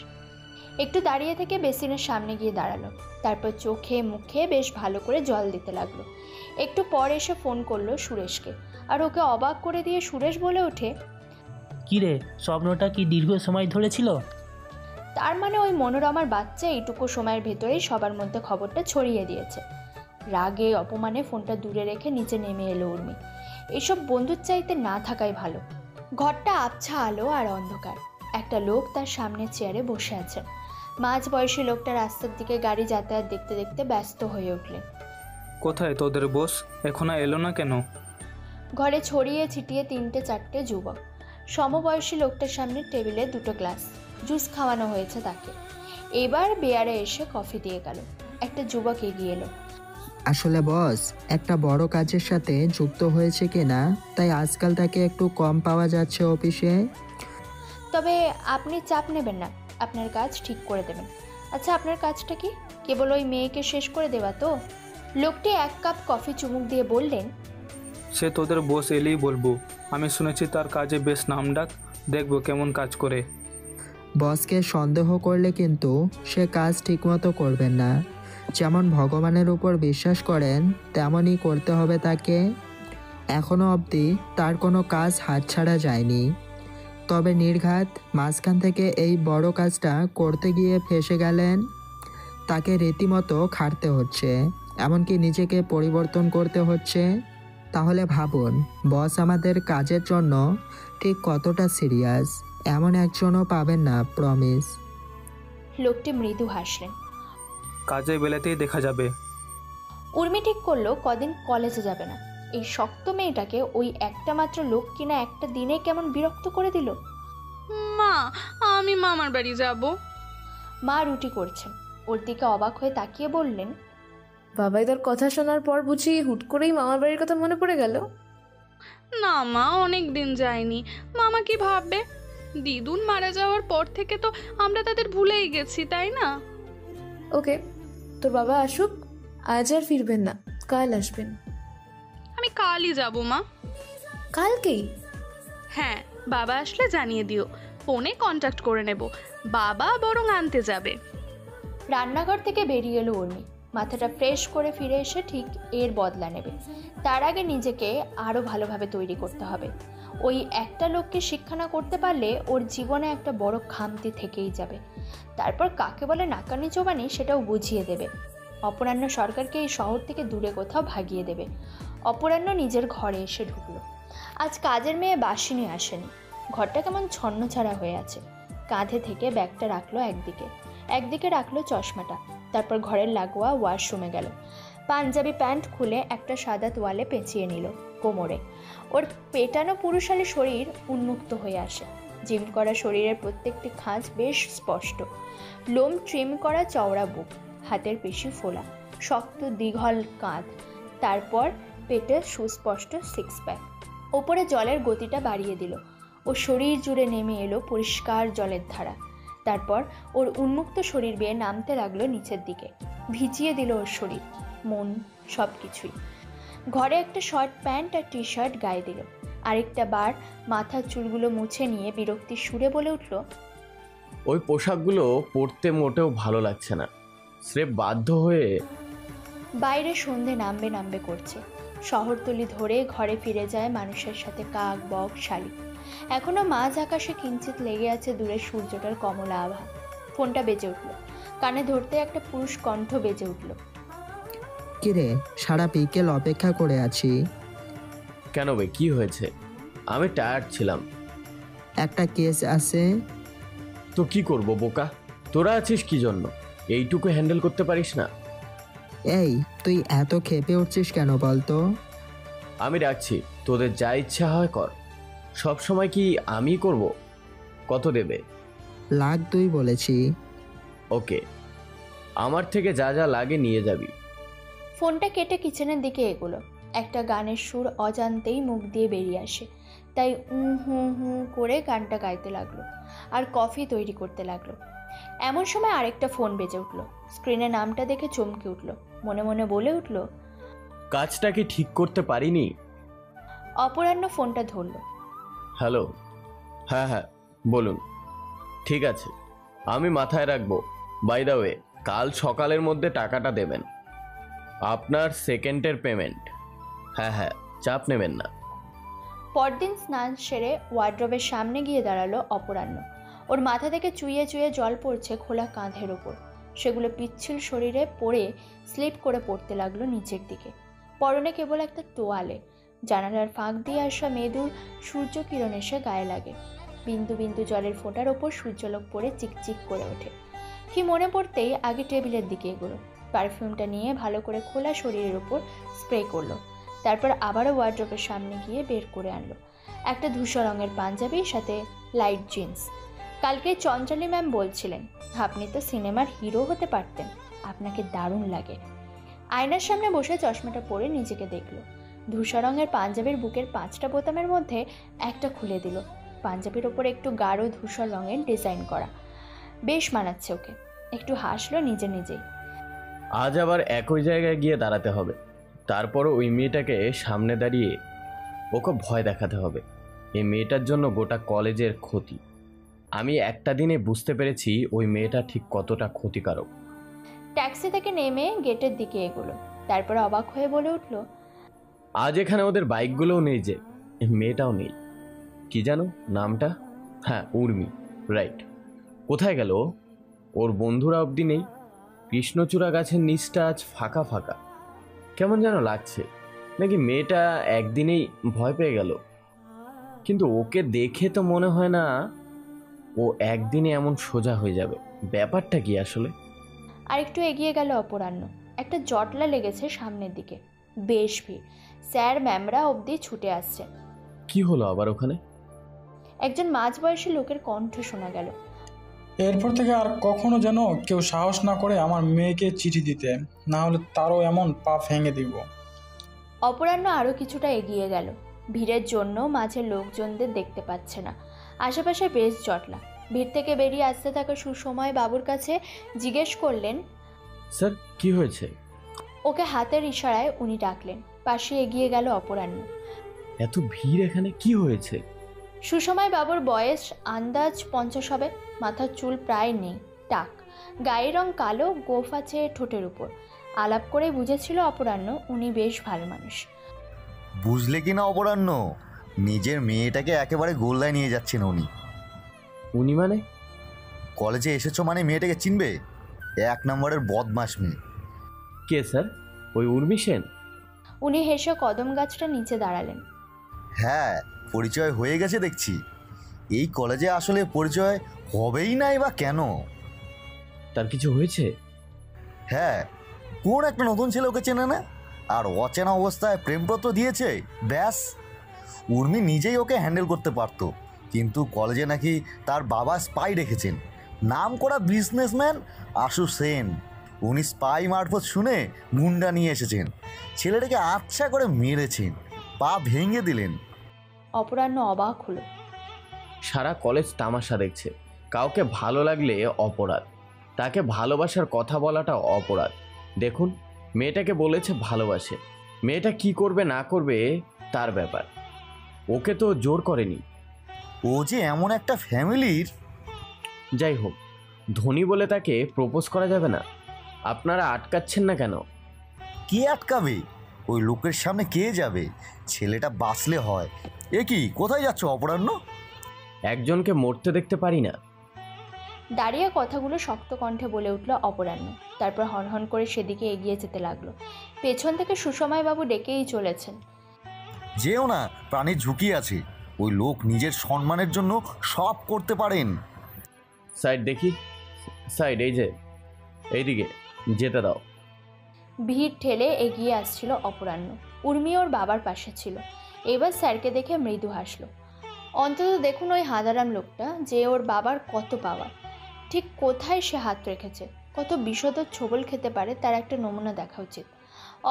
একটু দাঁড়িয়ে থেকে বেসিনের সামনে গিয়ে দাঁড়ালো। তারপর চোখে মুখে বেশ ভালো করে জল দিতে লাগলো। একটু পর এসে ফোন করলো সুরেশকে। আর ওকে অবাক করে দিয়ে সুরেশ বলে ওঠে, কিরে, স্বপ্নটা কি দীর্ঘ সময় ধরেছিল? তার মানে ওই মনোরমার বাচ্চা এইটুকু সময়ের ভেতরেই সবার মধ্যে খবরটা ছড়িয়ে দিয়েছে। রাগে অপমানে ফোনটা দূরে রেখে নিচে নেমে এলো উর্মি। এইসব বন্ধুর চাইতে না থাকাই ভালো। ঘরটা আবছা আলো আর অন্ধকার। একটা লোক তার সামনে চেয়ারে বসে আছেন। মাঝ বয়সী লোকটা রাস্তার দিকে গাড়ি যাতায়াত দেখতে দেখতে ব্যস্ত হয়ে উঠলেন। কোথায় তোদের বস? এখনো এলো না কেন? ঘরে ছড়িয়ে ছিটিয়ে তিনটে চারটে যুবক। সমবয়সী লোকটার সামনে টেবিলে দুটো গ্লাস জুস খাওয়ানো হয়েছে তাকে। এবার বেয়ারে এসে কফি দিয়ে গেল। একটা যুবক এগিয়ে এলো। আসলে বস একটা বড় কাজের সাথে যুক্ত হয়েছে কিনা তাই আজকাল তাকে একটু কম পাওয়া যাচ্ছে অফিসে। তবে আপনি চাপ নেবেন না, আপনার কাজ ঠিক করে দেবেন। আচ্ছা, আপনার কাজটা কি? কেবল ওই মেয়েকে শেষ করে দেওয়া তো? লোকটি এক কাপ কফি চুমুক দিয়ে বললেন, সে তোদের বস এলেই বলবো। আমি শুনেছি তার কাজে বেশ নামডাক, দেখবো কেমন কাজ করে। বসকে সন্দেহ করলে কিন্তু সে কাজ ঠিকমতো করবেন না। যেমন ভগবানের উপর বিশ্বাস করেন তেমনই করতে হবে তাকে। এখনো অবধি তার কোনো কাজ হাতছাড়া যায়নি। তবে নির্ঘাত মাঝখান থেকে এই বড় কাজটা করতে গিয়ে ফেসে গেলেন। তাকে রীতিমতো খাটতে হচ্ছে। এমনকি নিজেকে পরিবর্তন করতে হচ্ছে। তাহলে ভাবুন বস আমাদের কাজের জন্য ঠিক কতটা সিরিয়াস। এমন একজনও পাবেন না, প্রমিস। লোকটি মৃদু হাসলেন। কাজে বেলাতেই দেখা যাবে। উর্মি ঠিক করলো কদিন কলেজে যাবে না। এই শক্ত মেয়েটাকে ওই একটা মাত্র লোক কিনা একটা দিনে কেমন বিরক্ত করে দিল। মা, আমি মামার বাড়ি যাব। মা রুটি করছেন, ওর দিকে অবাক হয়ে তাকিয়ে বললেন, বাবাই তোর কথা শোনার পর বুঝি হুট করেই মামার বাড়ির কথা মনে পড়ে গেল? না মা, অনেক দিন যায়নি। মামা কি ভাববে? দিদুন মারা যাওয়ার পর থেকে তো আমরা তাদের ভুলেই গেছি, তাই না? ওকে, তোর বাবা আসুক, আজ আর ফিরবেন না, কাল আসবেন। আমি কালই যাব মা। কালকেই? হ্যাঁ, বাবা আসলে জানিয়ে দিও, ফোনে কন্ট্যাক্ট করে নেব। বাবা বরং আনতে যাবে। রান্নাঘর থেকে বেরিয়ে এলো উর্মি। মাথাটা ফ্রেশ করে ফিরে এসে ঠিক এর বদলা নেবে। তার আগে নিজেকে আরও ভালোভাবে তৈরি করতে হবে। ওই একটা লোককে শিক্ষা না করতে পারলে ওর জীবনে একটা বড় খামতি থেকেই যাবে। তারপর কাকে বলে নাকানি চোবানি সেটাও বুঝিয়ে দেবে। অপরাহ্ন সরকারকে এই শহর থেকে দূরে কোথাও ভাগিয়ে দেবে। অপরাহ্ন নিজের ঘরে এসে ঢুকলো। আজ কাজের মেয়ে বাসিনী আসেনি। ঘরটা কেমন ছন্নছাড়া হয়ে আছে। কাঁধে থেকে ব্যাগটা রাখলো একদিকে রাখলো চশমাটা। তারপর ঘরের লাগোয়া ওয়াশরুমে গেল। পাঞ্জাবি প্যান্ট খুলে একটা সাদা তোয়ালে পেঁচিয়ে নিল কোমরে। ওর পেটানো পুরুষালী শরীর উন্মুক্ত হয়ে আসে। জিম করা শরীরের প্রত্যেকটি খাঁজ বেশ স্পষ্ট। লোম ট্রিম করা চওড়া বুক, হাতের পেশি ফোলা, শক্ত দীঘল কাঁধ, তারপর পেটের সুস্পষ্ট সিক্স প্যাক। ওপরে জলের গতিটা বাড়িয়ে দিল। ও শরীর জুড়ে নেমে এলো পরিষ্কার জলের ধারা। তারপর ওর উন্মুক্ত শরীর বেয়ে নামতে লাগলো নিচের দিকে। ভিজিয়ে দিল ওর শরীর, মন, সব কিছুই। ঘরে একটা শর্ট প্যান্ট আর টি শার্ট গায়ে দিল। আরেকটা বার মাথার চুলগুলো মুছে নিয়ে বিরক্তির সুরে বলে উঠল, ওই পোশাকগুলো পরতে মোটেও ভালো লাগছে না, স্রেফ বাধ্য হয়ে। বাইরে সন্ধে নামবে করছে। শহরতলি ধরে ঘরে ফিরে যায় মানুষের সাথে কাক, বক, শালিক। এখনো মাঝ আকাশে কিঞ্চিত লেগে আছে দূরের সূর্যটার কমলা আভা। ফোনটা বেজে উঠল। কানে ধরতে একটা পুরুষ কণ্ঠ বেজে উঠল, কিরে, সারা বিকেল অপেক্ষা করে আছি। কেন বে, কি হয়েছে? আমি টায়ার্ড ছিলাম। একটা কেস আছে। তো কি করব বোকা, তোরা আছিস কি জন্য? এইটুকু হ্যান্ডেল করতে পারিস না? এই, তুই এত ক্ষেপে উঠছিস কেন বলতো? আমি রাখছি, তোদের যা ইচ্ছা হয় কর। সব সময় কি আমি করব? কত দেবে? 1,2,000 বলেছি। ওকে, আমার থেকে যা যা লাগে নিয়ে যাবি। ফোনটা কেটে কিচেনের দিকে এগোলো। একটা গানের সুর অজান্তেই মুখ দিয়ে বেরিয়ে আসে, তাই হু করে গানটা গাইতে লাগলো আর কফি তৈরি করতে লাগলো। এমন সময় আরেকটা ফোন বেজে উঠলো। স্ক্রিনে নামটা দেখে চমকে উঠলো। মনে মনে বলে উঠল, কাজটা কি ঠিক করতে পারিনি? অপরাহ্ন ফোনটা ধরল। হ্যালো। হ্যাঁ বলুন। ঠিক আছে, আমি মাথায় রাখবো। বাই দ্য ওয়ে, কাল সকালের মধ্যে টাকাটা দেবেন। আপনার সেকেন্ডের পেমেন্ট। হ্যাঁ, চাপ নেবেন না। পরদিন স্নান সেরে ওয়ার্ড্রবের সামনে গিয়ে দাঁড়ালো অপরাহ্ন। ওর মাথা থেকে চুইয়ে জল পড়ছে খোলা কাঁধের ওপর। সেগুলো পিচ্ছিল শরীরে পড়ে স্লিপ করে পড়তে লাগলো নিচের দিকে। পরনে কেবল একটা তোয়ালে। জানালার ফাঁক দিয়ে আসা মেদুর সূর্য কিরণ এসে গায়ে লাগে। বিন্দু বিন্দু জলের ফোঁটার ওপর সূর্যলোক পড়ে চিকচিক করে ওঠে। কি মনে পড়তেই আগে টেবিলের দিকে এগোলো। পারফিউমটা নিয়ে ভালো করে খোলা শরীরের ওপর স্প্রে করলো। তারপর আবারও ওয়ার্ড্রোবের সামনে গিয়ে বের করে আনলো একটা ধূসর রঙের পাঞ্জাবির সাথে লাইট জিন্স। কালকে চঞ্চলী ম্যাম বলছিলেন, আপনি তো সিনেমার হিরো হতে পারতেন, আপনাকে দারুণ লাগে। আয়নার সামনে বসে চশমাটা পরে নিজেকে দেখলো। ধূসর রঙের পাঞ্জাবির বুকের 5টা বোতামের মধ্যে একটা খুলে দিল। পাঞ্জাবির ওপর একটু গাঢ় ধূসর রঙের ডিজাইন করা, বেশ মানাচ্ছে ওকে। একটু হাসলো নিজেই। আজ আবার একই জায়গায় গিয়ে দাঁড়াতে হবে। তারপরও ওই মেয়েটাকে সামনে দাঁড়িয়ে ওকে ভয় দেখাতে হবে। এই মেয়েটার জন্য গোটা কলেজের ক্ষতি। আমি একটা দিনে বুঝতে পেরেছি ওই মেয়েটা ঠিক কতটা ক্ষতিকারক। ট্যাক্সি থেকে নেমে গেটের দিকে এগোলো। তারপর অবাক হয়ে বলে উঠল, আজ এখানে ওদের বাইকগুলোও নেই, যে মেয়েটাও নেই। কি জানো নামটা? হ্যাঁ, উর্মি, রাইট। কোথায় গেল? ওর বন্ধুরা অবধি নেই। কৃষ্ণচূড়া গাছের নিচটা আজ ফাঁকা। কেমন যেন লাগছে, নাকি মেয়েটা একদিনেই ভয় পেয়ে গেল। কিন্তু ওকে দেখে তো মনে হয় না ও একদিনে এমন সোজা হয়ে যাবে। ব্যাপারটা কি আসলে? আর একটু এগিয়ে গেল অপরাহ্ন। একটা জটলা লেগেছে সামনের দিকে, বেশ ভিড়। স্যার ম্যামরা অবধি ছুটে আসছে। কি হলো আবার ওখানে? একজন মাঝবয়সী লোকের কণ্ঠ শোনা গেল। এরপর থেকে আর কখনো যেন কেউ সাহস না করে আমার মেয়েকে চিঠি দিতে, না হলে তারও এমন পা ভেঙে দিব। অপরাহ্ন আরও কিছুটা এগিয়ে গেল। ভিড়ের জন্য মাঝে লোকজনদের দেখতে পাচ্ছে না। আশেপাশে বেশ জটলা। ভিড় থেকে বেরিয়ে আসতে থাকা সুসময় বাবুর কাছে জিজ্ঞেস করলেন, স্যার কি হয়েছে? ওকে হাতের ইশারায় উনি ডাকলেন। পাশে এগিয়ে গেল অপরাহ্ন। এত ভিড় এখানে, কি হয়েছে? সুসময় বাবুর বয়স আন্দাজ 50 হবে। মাথার চুল প্রায় নেই, টাক। গায়ের রং কালো, গোফ আছে ঠোঁটের উপর। আলাপ করে বুঝেছিল অপরাহ্ন উনি বেশ ভালো মানুষ। বুঝলে কি না অপরাহ্ন, নিজের মেয়েটাকে একেবারে গোল্লায় নিয়ে যাচ্ছেন উনি। উনি মানে? কলেজে এসেছো মানে মেয়েটাকে চিনবে? 1 নম্বরের বদমাশ মেয়ে। কে স্যার? ওই উর্মি সেন? উনি হেসে কদম গাছটা নিচে দাঁড়ালেন। হ্যাঁ, পরিচয় হয়ে গেছে দেখছি। এই কলেজে আসলে পরিচয় হবেই নাই বা কেন? তার কিছু হয়েছে? হ্যাঁ, কোন একটা নতুন ছেলে ওকে চেনে না, আর অচেনা অবস্থায় প্রেমপত্র দিয়েছে। ব্যাস, উর্মি নিজেই ওকে হ্যান্ডেল করতে পারত, কিন্তু কলেজে নাকি তার বাবা স্পাই রেখেছেন, নাম করা বিজনেসম্যান আশু সেন। উনি স্পাই মারফত শুনে গুন্ডা নিয়ে এসেছেন, ছেলেটাকে আচ্ছা করে মেরেছেন, পা ভেঙে দিলেন। অপরাহ্ন অবাক হলো। সারা কলেজ তামাশা দেখছে। কাউকে ভালো লাগলে অপরাধ, তাকে ভালোবাসার কথা বলাটা অপরাধ। দেখুন, মেয়েটাকে বলেছে ভালোবাসে। মেয়েটা কি করবে না করবে তার ব্যাপার, ওকে তো জোর করেনি। ও যে এমন একটা ফ্যামিলির। যাই হোক, ধনী বলে তাকে প্রপোজ করা যাবে না। আপনারা আটকাচ্ছেন না কেন? কে আটকাবে? ওই লোকের সামনে কে যাবে? ছেলেটা বাঁচলে হয়। এ কি, কোথায় যাচ্ছ অপরাহ্ন? একজনকে মরতে দেখতে পারি না। দাঁড়িয়ে কথাগুলো শক্ত কণ্ঠে বলে উঠল অপরাহ্ন। তারপর হনহন করে সেদিকে এগিয়ে যেতে লাগলো। পেছন থেকে সুসময়বাবু ডেকেই চলেছেন, যেও না, প্রাণের ঝুঁকি আছে। ওই লোক নিজের সম্মানের জন্য সব করতে পারেন। সাইড দেখি, সাইড, এই যে এইদিকে যেতে দাও। ভিড় ঠেলে এগিয়ে আসছিল অপরাহ্ন। উর্মি ওর বাবার পাশে ছিল। এবার স্যারকে দেখে মৃদু হাসলো। অন্তত দেখুন ওই হাঁদারাম লোকটা, যে ওর বাবার কত পাওয়ার, ঠিক কোথায় সে হাত রেখেছে, কত বিষধর ছোবল খেতে পারে তার একটা নমুনা দেখা উচিত।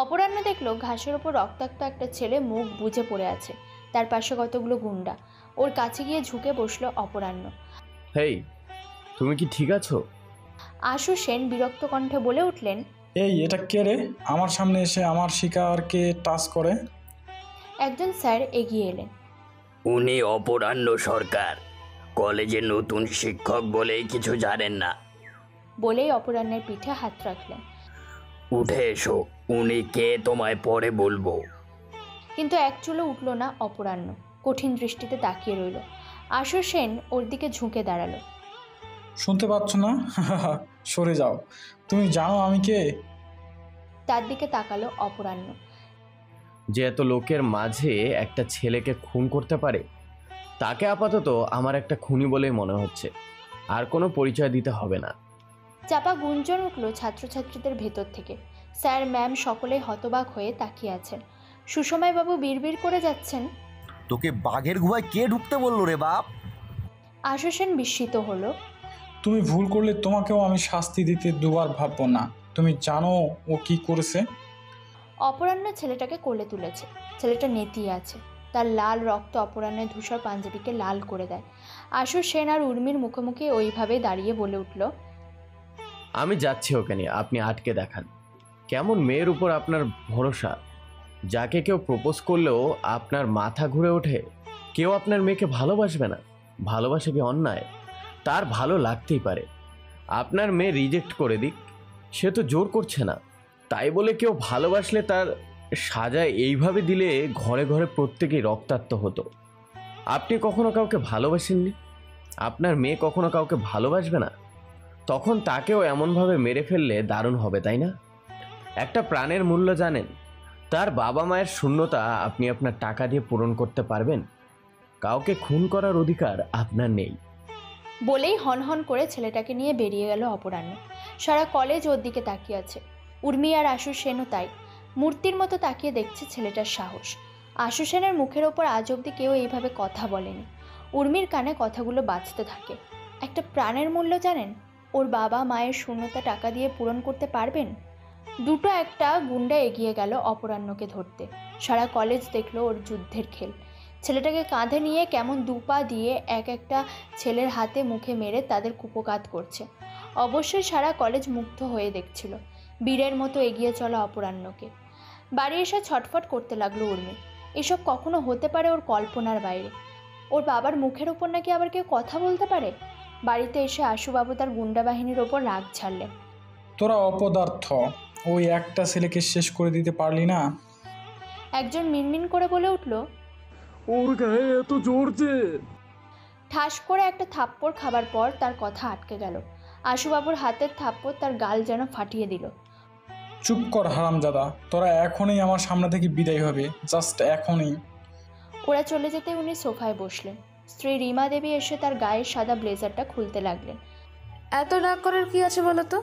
অপরাহ্ন দেখলো ঘাসের ওপর রক্তাক্ত একটা ছেলে মুখ বুজে পড়ে আছে, তার পাশে কতগুলো গুন্ডা। ওর কাছে গিয়ে ঝুঁকে বসলো অপরাহ্ন। হেই, তুমি কি ঠিক আছো? আশু সেন বিরক্ত কণ্ঠে বলে উঠলেন, এই, এটা কে রে আমার সামনে এসে আমার শিকারকে টাচ করে? একজন স্যার এগিয়ে এলেন। উনি অপরাহ্ন সরকার, কলেজের নতুন শিক্ষক বলেই কিছু জানেন না। বলেই অপরাহ্নের পিঠে হাত রাখলেন। উঠে এসো, উনি কে তোমায় পরে বলবো। কিন্তু এক চুলো উঠল না অপরাহ্ন, কঠিন দৃষ্টিতে তাকিয়ে রইল। আশু সেন ওর দিকে ঝুঁকে দাঁড়ালো। শুনতে পাচ্ছ না? সরে যাও, তুমি জানো আমি কে? তার দিকে তাকালো অপরাহ্ন। যে এত লোকের মাঝে একটা ছেলেকে খুন করতে পারে, তাকে আপাতত আমার একটা খুনি বলেই মনে হচ্ছে। আর কোনো পরিচয় দিতে হবে না। চাপা গুঞ্জন উঠল ছাত্রছাত্রীদের ভেতর থেকে। স্যার ম্যাম সকলেই হতবাক হয়ে তাকিয়ে আছেন। সুসময়বাবু বিড়বিড় করে যাচ্ছেন, তোকে বাঘের গুহায় কে ঢুকতে বললো রে বাপ? আশু সেন বিস্মিত হলো। তুমি ভুল করলে তোমাকেও আমি শাস্তি দিতে দুবার ভাববো না। তুমি জানো ও কি করেছে? অপরাহ্ন ছেলেটাকে কোলে তুলেছে। ছেলেটা নেতিয়ে আছে, তার লাল রক্ত অপরাহ্নের ধূসর পাঞ্জাবিকে লাল করে দেয়। আশু সেন আর উর্মির মুখোমুখি ওইভাবে দাঁড়িয়ে বলে উঠল, আমি যাচ্ছি ওকে নিয়ে, আপনি আটকে দেখান। কেমন মেয়ের উপর আপনার ভরসা, যাকে কেউ প্রপোজ করলেও আপনার মাথা ঘুরে ওঠে। কেউ আপনার মেয়েকে ভালোবাসবে না? ভালোবাসা কি অন্যায়? তার ভালো লাগতেই পারে। আপনার মেয়ে রিজেক্ট করে দিক, সে তো জোর করছে না। তাই বলে কেউ ভালোবাসলে তার সাজা এইভাবে দিলে ঘরে ঘরে প্রত্যেকেই রক্তাক্ত হতো। আপনি কখনো কাউকে ভালোবাসেননি, আপনার মেয়ে কখনো কাউকে ভালোবাসবে না, তখন তাকেও এমনভাবে মেরে ফেললে দারুণ হবে, তাই না? একটা প্রাণের মূল্য জানেন? তার বাবা মায়ের শূন্যতা আপনি আপনার টাকা দিয়ে পূরণ করতে পারবেন? কাউকে খুন করার অধিকার আপনার নেই। বলেই হনহন করে ছেলেটাকে নিয়ে বেরিয়ে গেল অপরাহ্ন। সারা কলেজ ওর দিকে তাকিয়ে আছে। উর্মি আর আশু সেনও তাই মূর্তির মতো তাকিয়ে দেখছে ছেলেটার সাহস। আশু সেনের মুখের ওপর আজ অবধি কেউ এইভাবে কথা বলেনি। উর্মির কানে কথাগুলো বাজতে থাকে। একটা প্রাণের মূল্য জানেন? ওর বাবা মায়ের শূন্যতা টাকা দিয়ে পূরণ করতে পারবেন? দুটো একটা গুন্ডা এগিয়ে গেল অপরাহ্নকে ধরতে। সারা কলেজ দেখলো ওর যুদ্ধের খেল। ছেলেটাকে কাঁধে নিয়ে কেমন দুপা দিয়ে এক একটা ছেলের হাতে মুখে মেরে তাদের কুপোকাত করছে। অবশ্যই সারা কলেজ মুগ্ধ হয়ে দেখছিল। বীরের মতো এগিয়ে চলা অপরাহ্নকে। বাড়ি এসে ছটফট করতে লাগলো উর্মি। এসব কখনো হতে পারে ওর কল্পনার বাইরে। ওর বাবার মুখের ওপর নাকি আবার কেউ কথা বলতে পারে। বাড়িতে এসে আশুবাবু তার গুন্ডা বাহিনীর ওপর রাগ ছাড়লেন। তোরা অপদার্থ, ওই একটা ছেলেকে শেষ করে দিতে পারলি না? একজন মিনমিন করে বলে উঠল, ওর গায়ে এত জোর যে। ঠাস করে একটা থাপ্পড় খাবার পর তার কথা আটকে গেল। আশুবাবুর হাতের থাপ্পড় তার গাল যেন ফাটিয়ে দিল। চুপ কর হারামজাদা, তোরা এখনই আমার সামনে থেকে বিদায় হবে, জাস্ট এখনই। ওরা চলে যেতে উনি সোফায় বসলেন। স্ত্রী রিমা দেবী এসে তার গায়ের সাদা ব্লেজারটা খুলতে লাগলেন। এত রাগ করার কি আছে বলো তো?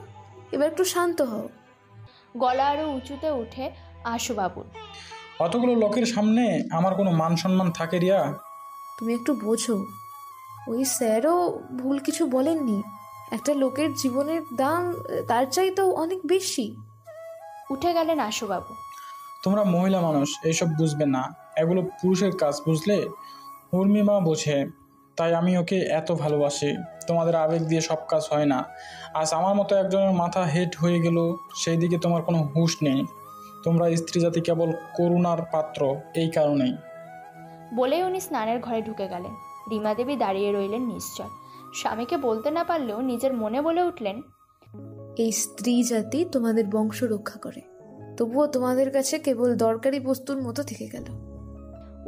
এবার একটু শান্ত হও। গলা আরো উঁচুতে উঠে আশুবাবুর। অতগুলো লোকের সামনে আমার কোনো মান সম্মান থাকে রিয়া? তুমি একটু বোঝো, ওই স্যারও ভুল কিছু বলেননি। একটা লোকের জীবনের দাম তার চাইতেও অনেক বেশি। উঠে গেলেন আশুবাবু। তোমরা মহিলা মানুষ, এইসব বুঝবে না, এগুলো পুরুষের কাজ, বুঝলে? উর্মিমা বোঝে, তাই আমি ওকে এত ভালোবাসি। তোমাদের আবেগ দিয়ে সব কাজ হয় না। আজ আমার মতো একজনের মাথা হেট হয়ে গেল, সেই দিকে তোমার কোনো হুঁশ নেই। তোমরা স্ত্রী জাতি কেবল করুণার পাত্র, এই কারণেই। বলেই উনি স্নানের ঘরে ঢুকে গেলেন। রিমা দেবী দাঁড়িয়ে রইলেন নিশ্চয়। স্বামীকে বলতে না পারলেও নিজের মনে বলে উঠলেন, এই স্ত্রী জাতি তোমাদের বংশ রক্ষা করে, তবুও তোমাদের কাছে কেবল দরকারি বস্তুর মতো থেকে গেল।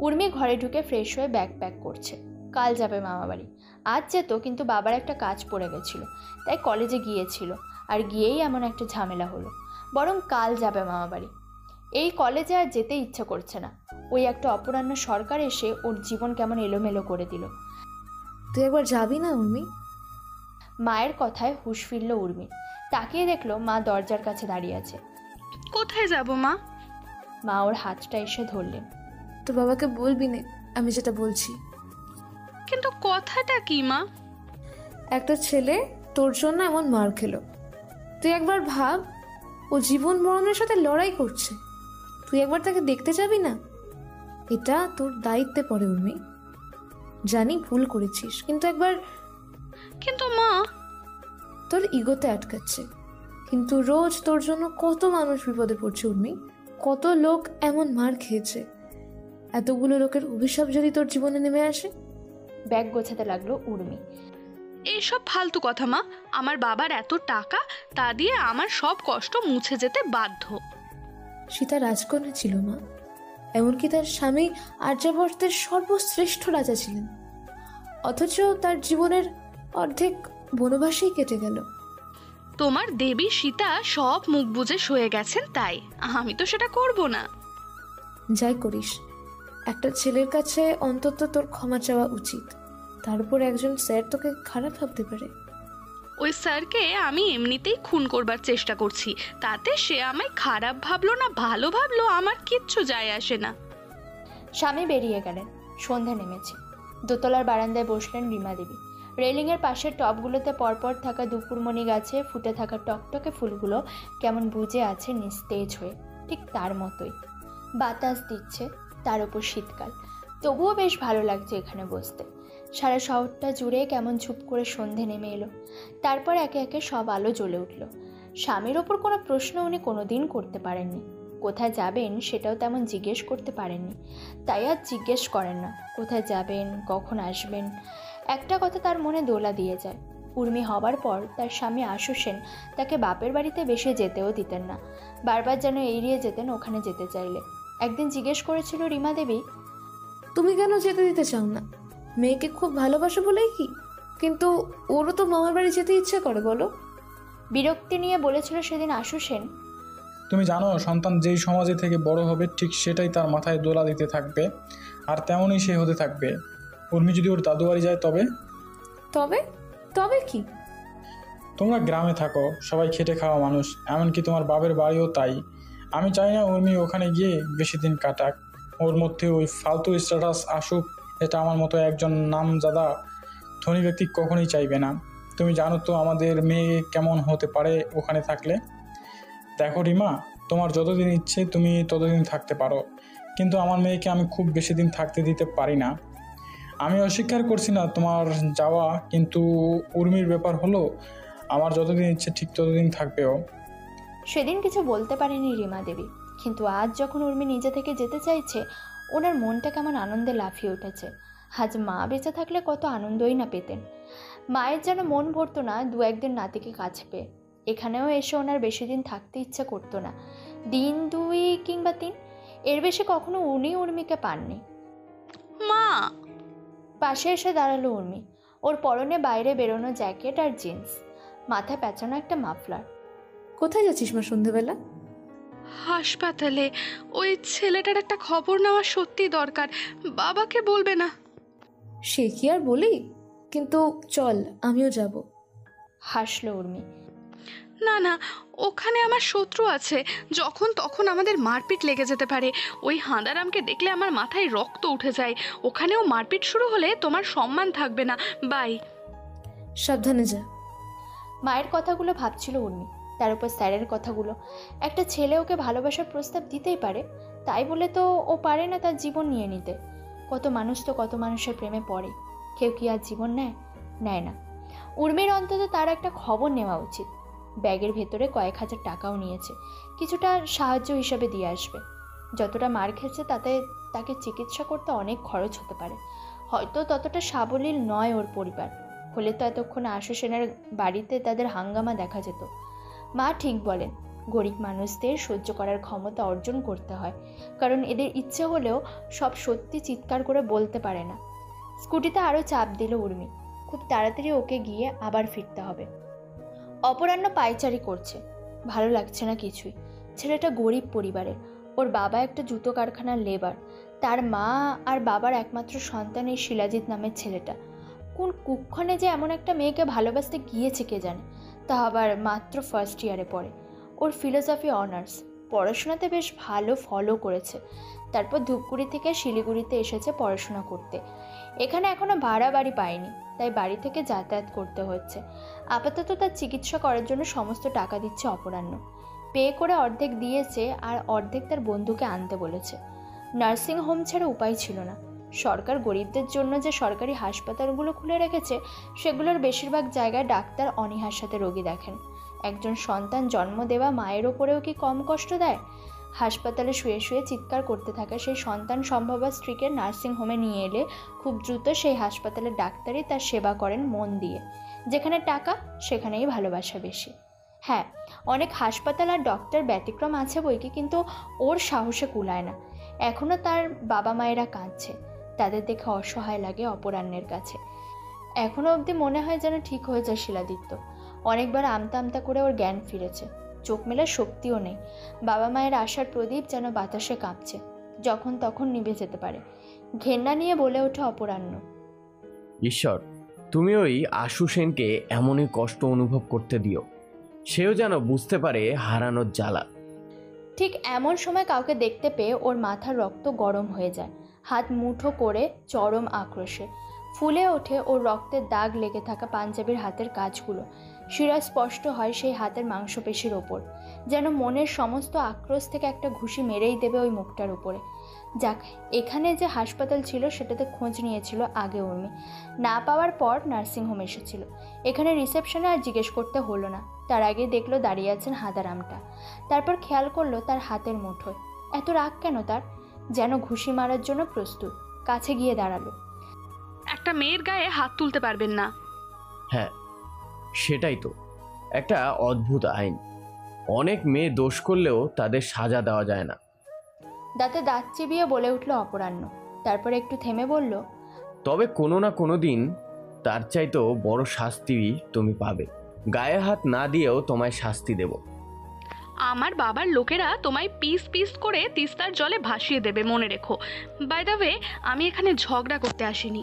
উর্মি ঘরে ঢুকে ফ্রেশ হয়ে ব্যাগ প্যাক করছে। কাল যাবে মামা বাড়ি। আজ যেত, কিন্তু বাবার একটা কাজ পড়ে গেছিল, তাই কলেজে গিয়েছিল। আর গিয়েই এমন একটা ঝামেলা হলো। বরং কাল যাবে মামা বাড়ি। এই কলেজে আর যেতে ইচ্ছা করছে না। ওই একটা অপরাহ্ন সরকার এসে ওর জীবন কেমন এলোমেলো করে দিল। তুই একবার যাবি না উর্মি? মায়ের কথায় হুঁশ ফিরল উর্মি। তাকিয়ে দেখলো মা দরজার কাছে দাঁড়িয়ে আছে। কোথায় যাব মা? মা ওর হাতটা এসে ধরলেন। তোর বাবাকে বলবি না আমি যেটা বলছি। কিন্তু কথাটা কি মা? একটা ছেলে তোর জন্য এমন মার খেলো। তুই একবার ভাব, ও জীবন মরণের সাথে লড়াই করছে। তুই একবার তাকে দেখতে যাবি না? এটা তোর দায়িত্বে পড়ে উর্মি। জানি ভুল করেছিস, কিন্তু একবার। কিন্তু মা, তোর ইগোতে আটকাচ্ছে। কিন্তু রোজ তোর জন্য কত মানুষ বিপদে পড়ছে উর্মি। কত লোক এমন মার খেয়েছে। এতগুলো লোকের অভিশাপ যদি তোর জীবনে নেমে আসে। ব্যাগ গোছাতে লাগলো উর্মি। এইসব ফালতু কথা মা। আমার বাবার এত টাকা, তা দিয়ে আমার সব কষ্ট মুছে যেতে বাধ্য। সীতা রাজকন্যা ছিল মা, এমনকি তার স্বামী আর্যাবর্তের সর্বশ্রেষ্ঠ রাজা ছিলেন। অথচ তার জীবনের অর্ধেক বনবাসেই কেটে গেল। তোমার দেবী সীতা সব মুখ বুজে সয়ে গেছেন, তাই আমি তো সেটা করব না। যাই করিস, একটা ছেলের কাছে অন্তত তোর ক্ষমা চাওয়া উচিত। তারপর একজন স্যার তোকে খারাপ ভাবতে পারে। ওই স্যারকে আমি এমনিতেই খুন করবার চেষ্টা করছি, তাতে সে আমায় খারাপ ভাবলো না ভালো ভাবলো আমার কিচ্ছু যায় আসে না। স্বামী বেরিয়ে গেলেন। সন্ধ্যা নেমেছে। দোতলার বারান্দায় বসলেন রিমা দেবী। রেলিংয়ের পাশের টবগুলোতে পরপর থাকা দুপুরমণি গাছে ফুটে থাকা টকটকে ফুলগুলো কেমন বুজে আছে নিস্তেজ হয়ে, ঠিক তার মতোই। বাতাস দিচ্ছে, তার উপর শীতকাল। তবুও বেশ ভালো লাগছে এখানে বসতে। সারা শহরটা জুড়ে কেমন চুপ করে সন্ধে নেমে এলো। তারপর একে একে সব আলো জ্বলে উঠল। স্বামীর ওপর কোনো প্রশ্ন উনি কোনোদিন করতে পারেননি। কোথায় যাবেন সেটাও তেমন জিজ্ঞেস করতে পারেননি, তাই আর জিজ্ঞেস করেন না। কোথায় যাবেন, কখন আসবেন, একটা কথা তার মনে দোলা দিয়ে যায়। উর্মি হবার পর তার স্বামী আশু সেন তাকে বাপের বাড়িতে বেশি যেতেও দিতেন না। বারবার যেন এড়িয়ে যেতেন ওখানে যেতে চাইলে। একদিন জিজ্ঞেস করেছিল রিমা দেবী, তুমি কেন যেতে দিতে চাও না? মেয়েকে খুব ভালোবাসো বলেই কি? কিন্তু ওরও তো মামার বাড়ি যেতে ইচ্ছে করে, বলো। বিরক্তি নিয়ে বলেছিল সেদিন আশু সেন, তুমি জানো সন্তান যেই সমাজে থেকে বড় হবে ঠিক সেটাই তার মাথায় দোলা দিতে থাকবে, আর তেমনই সে হতে থাকবে। উর্মি যদি ওর দাদু বাড়ি যায় তবে তবে তবে কি? তোমরা গ্রামে থাকো, সবাই খেটে খাওয়া মানুষ, এমনকি তোমার বাপের বাড়িও তাই। আমি চাই না উর্মি ওখানে গিয়ে বেশি দিন কাটাক। ওর মধ্যে ওই ফালতু স্ট্যাটাস আসুক, এটা আমার মতো একজন নামজাদা ধনী ব্যক্তি কখনোই চাইবে না। তুমি জানো তো আমাদের মেয়ে কেমন হতে পারে ওখানে থাকলে। দেখো রিমা, তোমার যতদিন ইচ্ছে তুমি ততদিন থাকতে পারো, কিন্তু আমার মেয়েকে আমি খুব বেশি দিন থাকতে দিতে পারি না। আমি অস্বীকার করছি না তোমার যাওয়া, কিন্তু উর্মির ব্যাপার হলো আমার যতদিন ইচ্ছে ঠিক ততদিন থাকবেও। সেদিন কিছু বলতে পারেনি রিমা দেবী, কিন্তু আজ যখন উর্মি নিজে থেকে যেতে চাইছে, ওনার মনটা কেমন আনন্দে লাফিয়ে উঠেছে। আজ মা বেঁচে থাকলে কত আনন্দই না পেতেন। মায়ের যেন মন ভরতো না দু একদিন নাতিকে কাছে পেয়ে। এখানেও এসে ওনার বেশি দিন থাকতে ইচ্ছা করতো না, দিন 2 কিংবা 3, এর বেশি কখনো উনি উর্মিকে পাননি। মা! পাশে এসে দাঁড়ালো উর্মি। ওর পরনে বাইরে বেরোনো জ্যাকেট আর জিন্স, মাথায় পেঁচানো একটা মাফলার। কোথায় যাচ্ছিস মা সন্ধেবেলা? হাসপাতালে। ওই ছেলেটার একটা খবর নেওয়া সত্যি দরকার, বাবাকে বলবে না? সে কি আর বলি, কিন্তু চল আমিও যাব। হাসলো উর্মি। না না, ওখানে আমার শত্রু আছে, যখন তখন আমাদের মারপিট লেগে যেতে পারে। ওই হাঁদারামকে দেখলে আমার মাথায় রক্ত উঠে যায়। ওখানেও মারপিট শুরু হলে তোমার সম্মান থাকবে না। বাই। সাবধানে যা। মায়ের কথাগুলো ভাবছিল উর্মি, তার উপর স্যারের কথাগুলো। একটা ছেলে ওকে ভালোবাসার প্রস্তাব দিতেই পারে, তাই বলে তো ও পারে না তার জীবন নিয়ে নিতে। কত মানুষ তো কত মানুষের প্রেমে পড়ে, কেউ কি আর জীবন নেয় না। উর্মির অন্তত তার একটা খবর নেওয়া উচিত। ব্যাগের ভেতরে কয়েক হাজার টাকাও নিয়েছে, কিছুটা সাহায্য হিসাবে দিয়ে আসবে। যতটা মার খেয়েছে তাতে তাকে চিকিৎসা করতে অনেক খরচ হতে পারে। হয়তো ততটা সাবলীল নয় ওর পরিবার, হলে তো এতক্ষণ আশু সেনের বাড়িতে তাদের হাঙ্গামা দেখা যেত। মা ঠিক বলেন, গরিব মানুষদের সহ্য করার ক্ষমতা অর্জন করতে হয়, কারণ এদের ইচ্ছে হলেও সব সত্যি চিৎকার করে বলতে পারে না। স্কুটিতে আরও চাপ দিল উর্মি। খুব তাড়াতাড়ি ওকে গিয়ে আবার ফিরতে হবে। অপরাহ্ন পায়চারি করছে, ভালো লাগছে না কিছুই। ছেলেটা গরিব পরিবারের, ওর বাবা একটা জুতো কারখানার লেবার, তার মা আর বাবার একমাত্র সন্তান এই শিলাজিৎ নামের ছেলেটা। কোন কুক্ষণে যে এমন একটা মেয়েকে ভালোবাসতে গিয়েছে কে জানে, তা আবার মাত্র ফার্স্ট ইয়ারে পড়ে। ওর ফিলোসফি অনার্স, পড়াশোনাতে বেশ ভালো ফলো করেছে। তারপর ধূপগুড়ি থেকে শিলিগুড়িতে এসেছে পড়াশোনা করতে। এখানে এখনও ভাড়া বাড়ি পায়নি, তাই বাড়ি থেকে যাতায়াত করতে হচ্ছে। আপাতত তার চিকিৎসা করার জন্য সমস্ত টাকা দিচ্ছে অপরাহ্ন। পে করে অর্ধেক দিয়েছে আর অর্ধেক তার বন্ধুকে আনতে বলেছে। নার্সিং হোম ছাড়া উপায় ছিল না। সরকার গরিবদের জন্য যে সরকারি হাসপাতালগুলো খুলে রেখেছে, সেগুলোর বেশিরভাগ জায়গায় ডাক্তার অনীহার সাথে রোগী দেখেন। একজন সন্তান জন্ম দেওয়া মায়ের ওপরেও কি কম কষ্ট দেয়? হাসপাতালে শুয়ে শুয়ে চিৎকার করতে থাকা সেই সন্তান সম্ভবা স্ত্রীকে নার্সিং হোমে নিয়ে এলে খুব দ্রুত সেই হাসপাতালের ডাক্তারই তার সেবা করেন মন দিয়ে। যেখানে টাকা, সেখানেই ভালোবাসা বেশি। হ্যাঁ, অনেক হাসপাতাল আর ডক্টর ব্যতিক্রম আছে বইকি, কিন্তু ওর সাহসে কুলায় না। এখনও তার বাবা মায়েরা কাঁদছে, তাদের দেখে অসহায় লাগে অপরাহ্নের কাছে। এখনও অবধি মনে হয় যেন ঠিক হয়ে যায় শিলাদিত্য। অনেকবার আমতা আমতা করে ওর জ্ঞান ফিরেছে, চোখ মেলার শক্তিও নেই। বাবা মায়ের আশার প্রদীপ যেন বাতাসে কাঁপছে, যখন তখন নিভে যেতে পারে। ঘেন্না নিয়ে বলে ওঠে অপরাহ্ন, ঈশ্বর, তুমি ওই আশু সেনকে এমনই কষ্ট অনুভব করতে দিও, সেও যেন বুঝতে পারে হারানোর জ্বালা। ঠিক এমন সময় কাউকে দেখতে পেয়ে ওর মাথার রক্ত গরম হয়ে যায়, হাত মুঠো করে চরম আক্রোশে। ফুলে ওঠে ওর রক্তের দাগ লেগে থাকা পাঞ্জাবির হাতের কাজগুলো। শিরা স্পষ্ট হয় সেই হাতের মাংসপেশির ওপর, যেন মনের সমস্ত আক্রোশ থেকে একটা ঘুষি মেরেই দেবে ওই মুখটার উপরে। যাক, এখানে যে হাসপাতাল ছিল সেটাতে খোঁজ নিয়েছিল আগে উর্মি, না পাওয়ার পর নার্সিংহোম এসেছিল। এখানে রিসেপশনে আর জিজ্ঞেস করতে হলো না, তার আগে দেখলো দাঁড়িয়ে আছেন হাঁদারামটা। তারপর খেয়াল করলো তার হাতের মুঠোয়। এত রাগ কেন তার? যেন ঘুষি মারার জন্য প্রস্তুত। কাছে গিয়ে দাঁড়ালো। একটা মেয়ের গায়ে হাত তুলতে পারবেন না? হ্যাঁ, সেটাই তো একটা অদ্ভুত আইন। অনেক মেয়ে দোষ করলেও তাদের সাজা দেওয়া যায় না। দাঁতে দাঁত চিবিয়ে বলে উঠল অপরাহ্ন। তারপর একটু থেমে বলল, তবে কোনো না কোনো দিন তার চাইতেও বড় শাস্তি তুমি পাবে। গায়ে হাত না দিয়েও তোমায় শাস্তি দেব। আমার বাবার লোকেরা তোমায় পিস পিস করে তিস্তার জলে ভাসিয়ে দেবে, মনে রেখো। বাই দ্য ওয়ে, আমি এখানে ঝগড়া করতে আসিনি।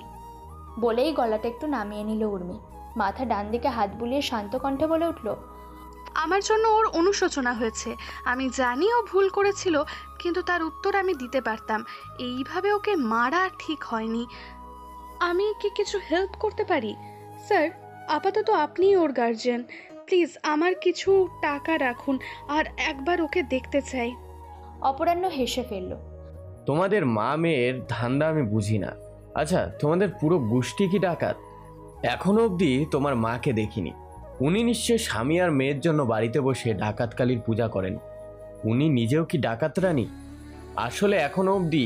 বলেই গলাটা একটু নামিয়ে নিল উর্মি। মাথা ডান দিকে হাত বুলিয়ে শান্ত কণ্ঠে বলে উঠল, আমার জন্য ওর অনুশোচনা হয়েছে। আমি জানি ও ভুল করেছিল, কিন্তু তার উত্তর আমি দিতে পারতাম। এইভাবে ওকে মারা ঠিক হয়নি। আমি কি কিছু হেল্প করতে পারি? স্যার, আপাতত আপনিই ওর গার্জিয়ান। প্লিজ আমার কিছু টাকা রাখুন, আর একবার ওকে দেখতে চাই। অপরাহ্ন হেসে ফেলল। তোমাদের মা মেয়ের ধান্দা আমি বুঝি না। আচ্ছা, তোমাদের পুরো গোষ্ঠী কি ডাকাত? এখনো অবধি তোমার মাকে দেখিনি। উনি নিশ্চয় স্বামী আর মেয়ের জন্য বাড়িতে বসে ডাকাতকালীর পূজা করেন। উনি নিজেও কি ডাকাত রানী? আসলে এখনো অবধি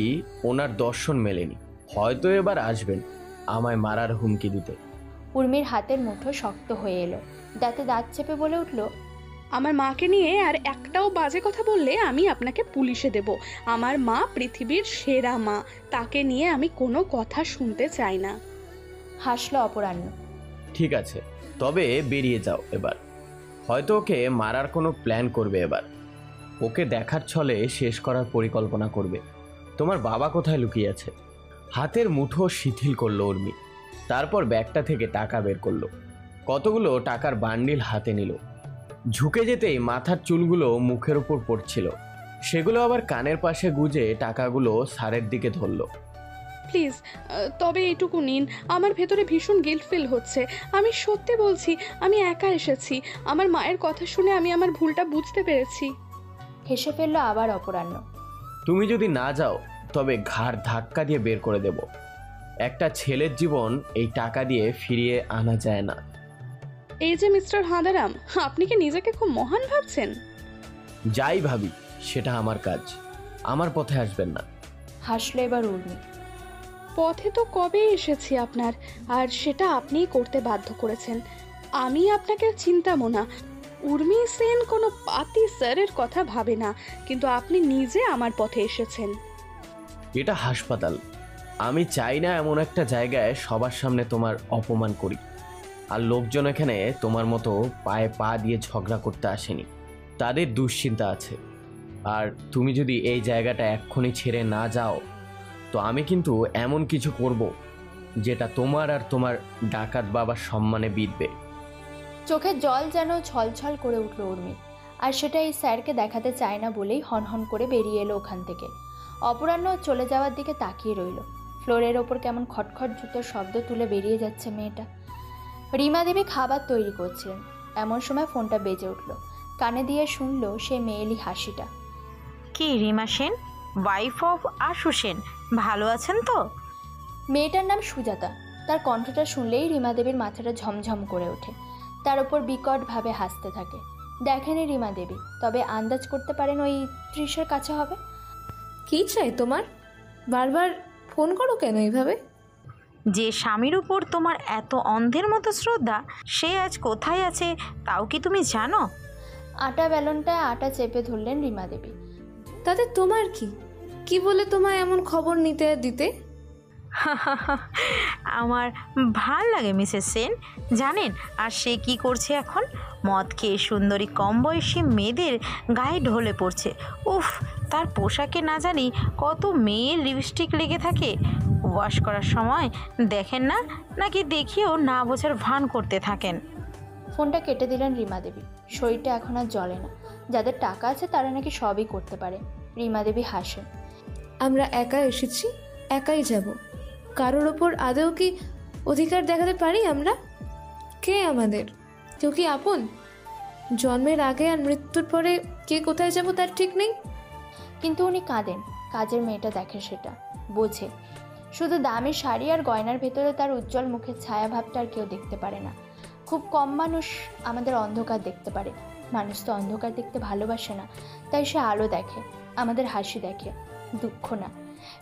ওনার দর্শন মেলেনি। হয়তো এবার আসবেন আমায় মারার হুমকি দিতে। উর্মির হাতের মুঠো শক্ত হয়ে এলো। দাঁতে দাঁত চেপে বলে উঠল, আমার মাকে নিয়ে আর একটাও বাজে কথা বললে আমি আপনাকে পুলিশে দেব। আমার মা পৃথিবীর সেরা মা, তাকে নিয়ে আমি কোনো কথা শুনতে চাই না। হাসলো অপরাহ্ন। ঠিক আছে, তবে বেরিয়ে যাও এবার। হয়তো ওকে মারার কোনো প্ল্যান করবে এবার। ওকে দেখার ছলে শেষ করার পরিকল্পনা করবে। তোমার বাবা কোথায় লুকিয়ে আছে? হাতের মুঠো শিথিল করলো উর্মি। তারপর ব্যাগটা থেকে টাকা বের করলো। কতগুলো টাকার বান্ডিল হাতে নিল। ঝুঁকে যেতেই মাথার চুলগুলো মুখের উপর পড়ছিল। সেগুলো আবার কানের পাশে গুজে টাকাগুলো স্যারের দিকে ধরলো। প্লিজ, তবে এইটুকু নিন। আমার ভেতরে ভীষণ গিল্ট ফিল হচ্ছে। আমি সত্যি বলছি, আমি একা এসেছি। আমার মায়ের কথা শুনে আমি আমার ভুলটা বুঝতে পেরেছি। হেসে ফেললো আবার অপরাহ্ন। তুমি যদি না যাও তবে ঘাড় ধাক্কা দিয়ে বের করে দেব। একটা ছেলের জীবন এই টাকা দিয়ে ফিরিয়ে আনা যায় না। এই যে মিস্টার হাঁদারাম, আপনি কি নিজেকে খুব মহান ভাবছেন? যাই ভাবি, সেটা আমার কাজ। আমার পথে আসবেন না। হাসলো এবার উর্মি। পথে তো কবে এসেছি আপনার, আর সেটা আপনিই করতে বাধ্য করেছেন। আমি আপনাকে চিন্তামো না। উর্মি সেন কোনো পাতি স্যারের কথা ভাবে না, কিন্তু আপনি নিজে আমার পথে এসেছেন। এটা হাসপাতাল। আমি চাই না এমন একটা জায়গায় সবার সামনে তোমার অপমান করি। আর লোকজন এখানে তোমার মতো পায়ে পা দিয়ে ঝগড়া করতে আসেনি। তাদের দুশ্চিন্তা আছে। আর তুমি যদি এই জায়গাটা এক্ষুনি ছেড়ে না যাও, তো আমি কিন্তু এমন কিছু করব যেটা তোমার আর তোমার ডাকাত বাবার সম্মানে বিঁধবে। চোখের জল যেন ছলছল করে উঠল উর্মি। আর সেটা এই স্যারকে দেখাতে চায় না বলেই হনহন করে বেরিয়ে এলো ওখান থেকে। অপরাহ্ন চলে যাওয়ার দিকে তাকিয়ে রইল। ফ্লোরের ওপর কেমন খটখট জুতোর শব্দ তুলে বেরিয়ে যাচ্ছে মেয়েটা। রিমা দেবী খাবার তৈরি করছিলেন। এমন সময় ফোনটা বেজে উঠল। কানে দিয়ে শুনল সেই মেয়েলি হাসিটা। কি রিমা সেন, ওয়াইফ অফ আশু সেন, ভালো আছেন তো? মেয়েটার নাম সুজাতা। তার কণ্ঠটা শুনলেই রিমা দেবীর মাথাটা ঝমঝম করে ওঠে। তার ওপর বিকটভাবে হাসতে থাকে। দেখেনি রিমা দেবী, তবে আন্দাজ করতে পারেন ওই 30-এর কাছে হবে। কি চাই তোমার? বারবার ফোন করো কেন এইভাবে? যে স্বামীর উপর তোমার এত অন্ধের মতো শ্রদ্ধা, সে আজ কোথায় আছে তাও কি তুমি জানো? আটা বেলনটায় আটা চেপে ধরলেন রিমা দেবী। তাতে তোমার কি? কি বলে তোমায় এমন খবর নিতে দিতে? আমার ভাল লাগে মিসেস সেন, জানেন। আর সে কি করছে এখন? মদ খেয়ে সুন্দরী কম বয়সী মেয়েদের গায়ে ঢলে পড়ছে। উফ, তার পোশাকে না জানি কত মেয়ের লিপস্টিক লেগে থাকে। ওয়াশ করার সময় দেখেন না, নাকি দেখিও না বোঝার ভান করতে থাকেন? ফোনটা কেটে দিলেন রিমা দেবী। শরীরটা এখন আর জ্বলে না। যাদের টাকা আছে তারা নাকি সবই করতে পারে। রিমা দেবী হাসেন। আমরা একা এসেছি, একাই যাব। কারোর ওপর আদৌ কি অধিকার দেখাতে পারি আমরা? কে আমাদের? কেউ কি আপন? জন্মের আগে আর মৃত্যুর পরে কে কোথায় যাব তার ঠিক নেই। কিন্তু উনি কাঁদেন। কাজের মেয়েটা দেখে, সেটা বোঝে। শুধু দামি শাড়ি আর গয়নার ভেতরে তার উজ্জ্বল মুখের ছায়াভাবটা আর কেউ দেখতে পারে না। খুব কম মানুষ আমাদের অন্ধকার দেখতে পারে। মানুষ তো অন্ধকার দেখতে ভালোবাসে না, তাই সে আলো দেখে, আমাদের হাসি দেখে, দুঃখ না।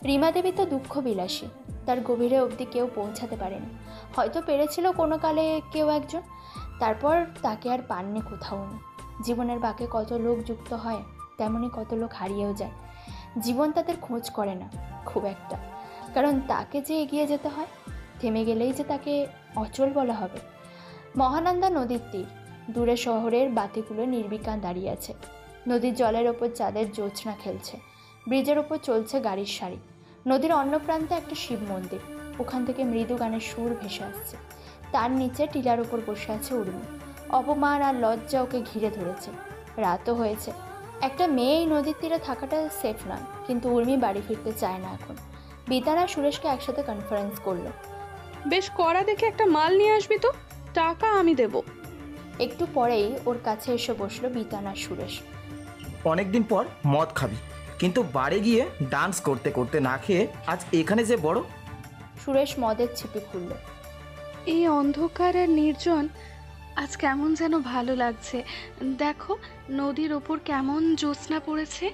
রিমা দেবী তো দুঃখ বিলাসী। তার গভীরে অবধি কেউ পৌঁছাতে পারেনি। হয়তো পেরেছিল কোনো কালে কেউ একজন, তারপর তাকে আর পাননি কোথাও না। জীবনের বাঁকে কত লোক যুক্ত হয়, তেমনি কত লোক হারিয়েও যায়। জীবন তাদের খোঁজ করে না খুব একটা, কারণ তাকে যে এগিয়ে যেতে হয়। থেমে গেলেই যে তাকে অচল বলা হবে। মহানন্দা নদীর তীর, দূরে শহরের বাতিগুলো নির্বিকার দাঁড়িয়ে আছে। নদীর জলের ওপর চাঁদের জ্যোৎস্না খেলছে। ব্রিজের ওপর চলছে গাড়ির সারি। নদীর অন্য প্রান্তে একটা শিব মন্দির, ওখান থেকে মৃদু গানের সুর ভেসে আসছে। তার নিচে টিলার উপর বসে আছে উর্মি। অপমান আর লজ্জা ওকে ঘিরে ধরেছে। রাতও হয়েছে। একটা মেয়ে এই নদীর তীরে থাকাটা সেফ নয়, কিন্তু উর্মি বাড়ি ফিরতে চায় না এখন। বিতান আর সুরেশকে একসাথে কনফারেন্স করলো। বেশ কড়া দেখে একটা মাল নিয়ে আসবি তো, টাকা আমি দেব। একটু পরেই ওর কাছে এসে বসলো বিতান আর সুরেশ। অনেকদিন পর মদ খাবি, কিন্তু বাড়ি গিয়ে ডান্স করতে করতে না খেয়ে আজ এখানে যে বড়। সুরেশ মদের ছিপি খুলল। এই অন্ধকার আর নির্জন আজ কেমন যেন ভালো লাগছে। দেখো নদীর ওপর কেমন জ্যোৎস্না পড়েছে।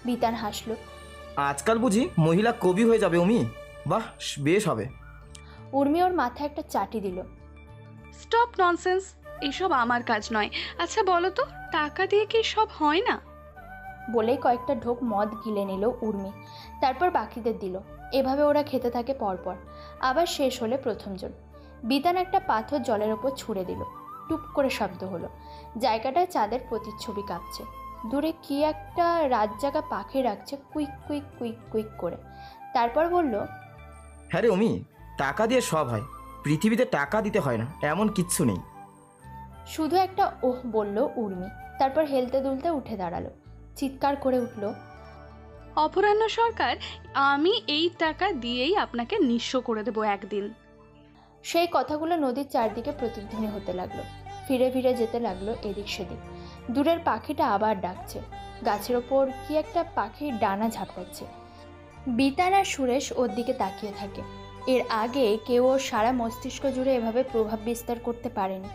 বিতান হাসলো। আজকাল বুঝি মহিলা কবি হয়ে যাবে উমি? বাহ, বেশ হবে। উর্মি ওর মাথায় একটা চাটি দিল। স্টপ ননসেন্স, এসব আমার কাজ নয়। আচ্ছা বলো তো, টাকা দিয়ে কি সব হয় না? বলেই কয়েকটা ঢোক মদ গিলে নিল উর্মি, তারপর বাকিদের দিল। এভাবে ওরা খেতে থাকে পরপর। আবার শেষ হলে প্রথমজন। বিতান একটা পাথর জলের ওপর ছুঁড়ে দিল। টুপ করে শব্দ হলো। জায়গাটায় চাঁদের প্রতিচ্ছবি কাঁপছে। দূরে কি একটা রাত জাগা পাখি রাখছে কুইক কুইক কুইক কুইক করে। তারপর বলল, হ্যাঁ রে উমি, টাকা দিয়ে সব হয়। পৃথিবীতে টাকা দিতে হয় না এমন কিচ্ছু নেই। শুধু একটা ওহ বলল উর্মি। তারপর হেলতে দুলতে উঠে দাঁড়ালো। চিৎকার করে উঠল, অপরাহ্ন সরকার, আমি এই টাকা দিয়েই আপনাকে নিঃস্ব করে দেব একদিন। সেই কথাগুলো নদীর চারদিকে প্রতিধ্বনি হতে লাগলো। ফিরে ফিরে যেতে লাগলো এদিক সেদিক। দূরের পাখিটা আবার ডাকছে। গাছের ওপর কি একটা পাখির ডানা ঝাপটাচ্ছে। বিতান আর সুরেশ ওর দিকে তাকিয়ে থাকে। এর আগে কেউ ওর সারা মস্তিষ্ক জুড়ে এভাবে প্রভাব বিস্তার করতে পারেনি।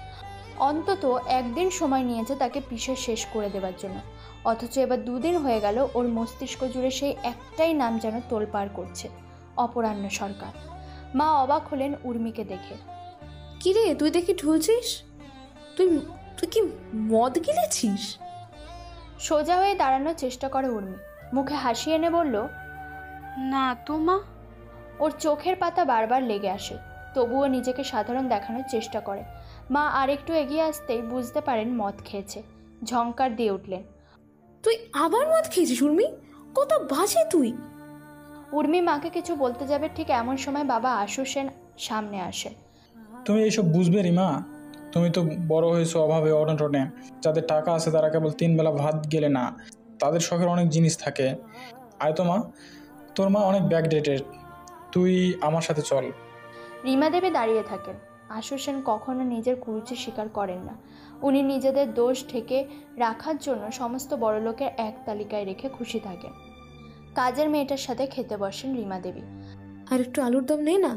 অন্তত একদিন সময় নিয়েছে তাকে পিষে শেষ করে দেওয়ার জন্য। অথচ এবার 2 দিন হয়ে গেল ওর মস্তিষ্ক জুড়ে সেই একটাই নাম যেন তোলপাড় করছে, অপরাহ্ন সরকার। মা অবাক হলেন উর্মিকে দেখে। কিরে, তুই দেখি ঢুলছিস? তুই তুই কি মদ গিলেছিস? সোজা হয়ে দাঁড়ানোর চেষ্টা করে উর্মি। মুখে হাসি এনে বলল, না তো মা। ওর চোখের পাতা বারবার লেগে আসে, তবুও নিজেকে সাধারণ দেখানোর চেষ্টা করে। মা আরেকটু এগিয়ে আসতেই বুঝতে পারেন মদ খেয়েছে। ঝংকার দিয়ে উঠলেন, তুই আবার মদ খেয়েছিস উর্মি? কত বাজে তুই! উর্মি মাকে কিছু বলতে যাবে, ঠিক এমন সময় বাবা আশু সেন সামনে আসে। তুমি এইসব বুঝবে রিমা? তুমি তো বড় হয়েছো অভাবে অনটনে। যাদের টাকা আছে তারা কেবল 3 বেলা ভাত গেলে না, তাদের শখের অনেক জিনিস থাকে। আয় তো মা, তোর মা অনেক ব্যাকডেটেড, তুই আমার সাথে চল। রিমা দেবী দাঁড়িয়ে থাকেন। আশু সেন কখনো নিজের কুরুচি স্বীকার করেন না। উনি নিজেদের দোষ ঢেকে রাখার জন্য সমস্ত বড়লোকের এক তালিকায় রেখে খুশি থাকেন। কাজের মেয়েটার সাথে খেতে বসেন রিমা দেবী। আর একটু আলুর দম নে না।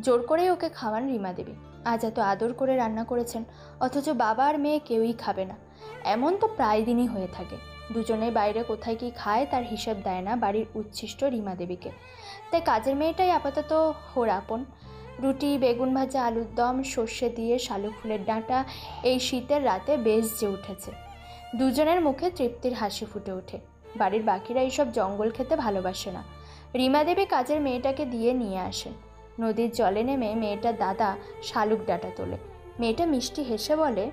জোর করেই ওকে খাওয়ান রিমা দেবী। আজ এত আদর করে রান্না করেছেন, অথচ বাবা আর মেয়ে কেউই খাবে না। এমন তো প্রায় দিনই হয়ে থাকে। দুজনে বাইরে কোথায় কি খায় তার হিসেব দেয় না বাড়ির উচ্ছিষ্ট রিমা দেবীকে। তাই কাজের মেয়েটাই আপাতত হোর আপন। রুটি, বেগুন ভাজা, আলুর দম, সর্ষে দিয়ে শালুক ফুলের ডাঁটা এই শীতের রাতে বেশ যে উঠেছে। দুজনের মুখে তৃপ্তির হাসি ফুটে ওঠে। বাড়ির বাকিরা এইসব জঙ্গল খেতে ভালোবাসে না। রিমা দেবী কাজের মেয়েটাকে দিয়ে নিয়ে আসেন। নদীর জলে নেমে মেয়েটার দাদা শালুক ডাঁটা তোলে। মেয়েটা মিষ্টি হেসে বলে,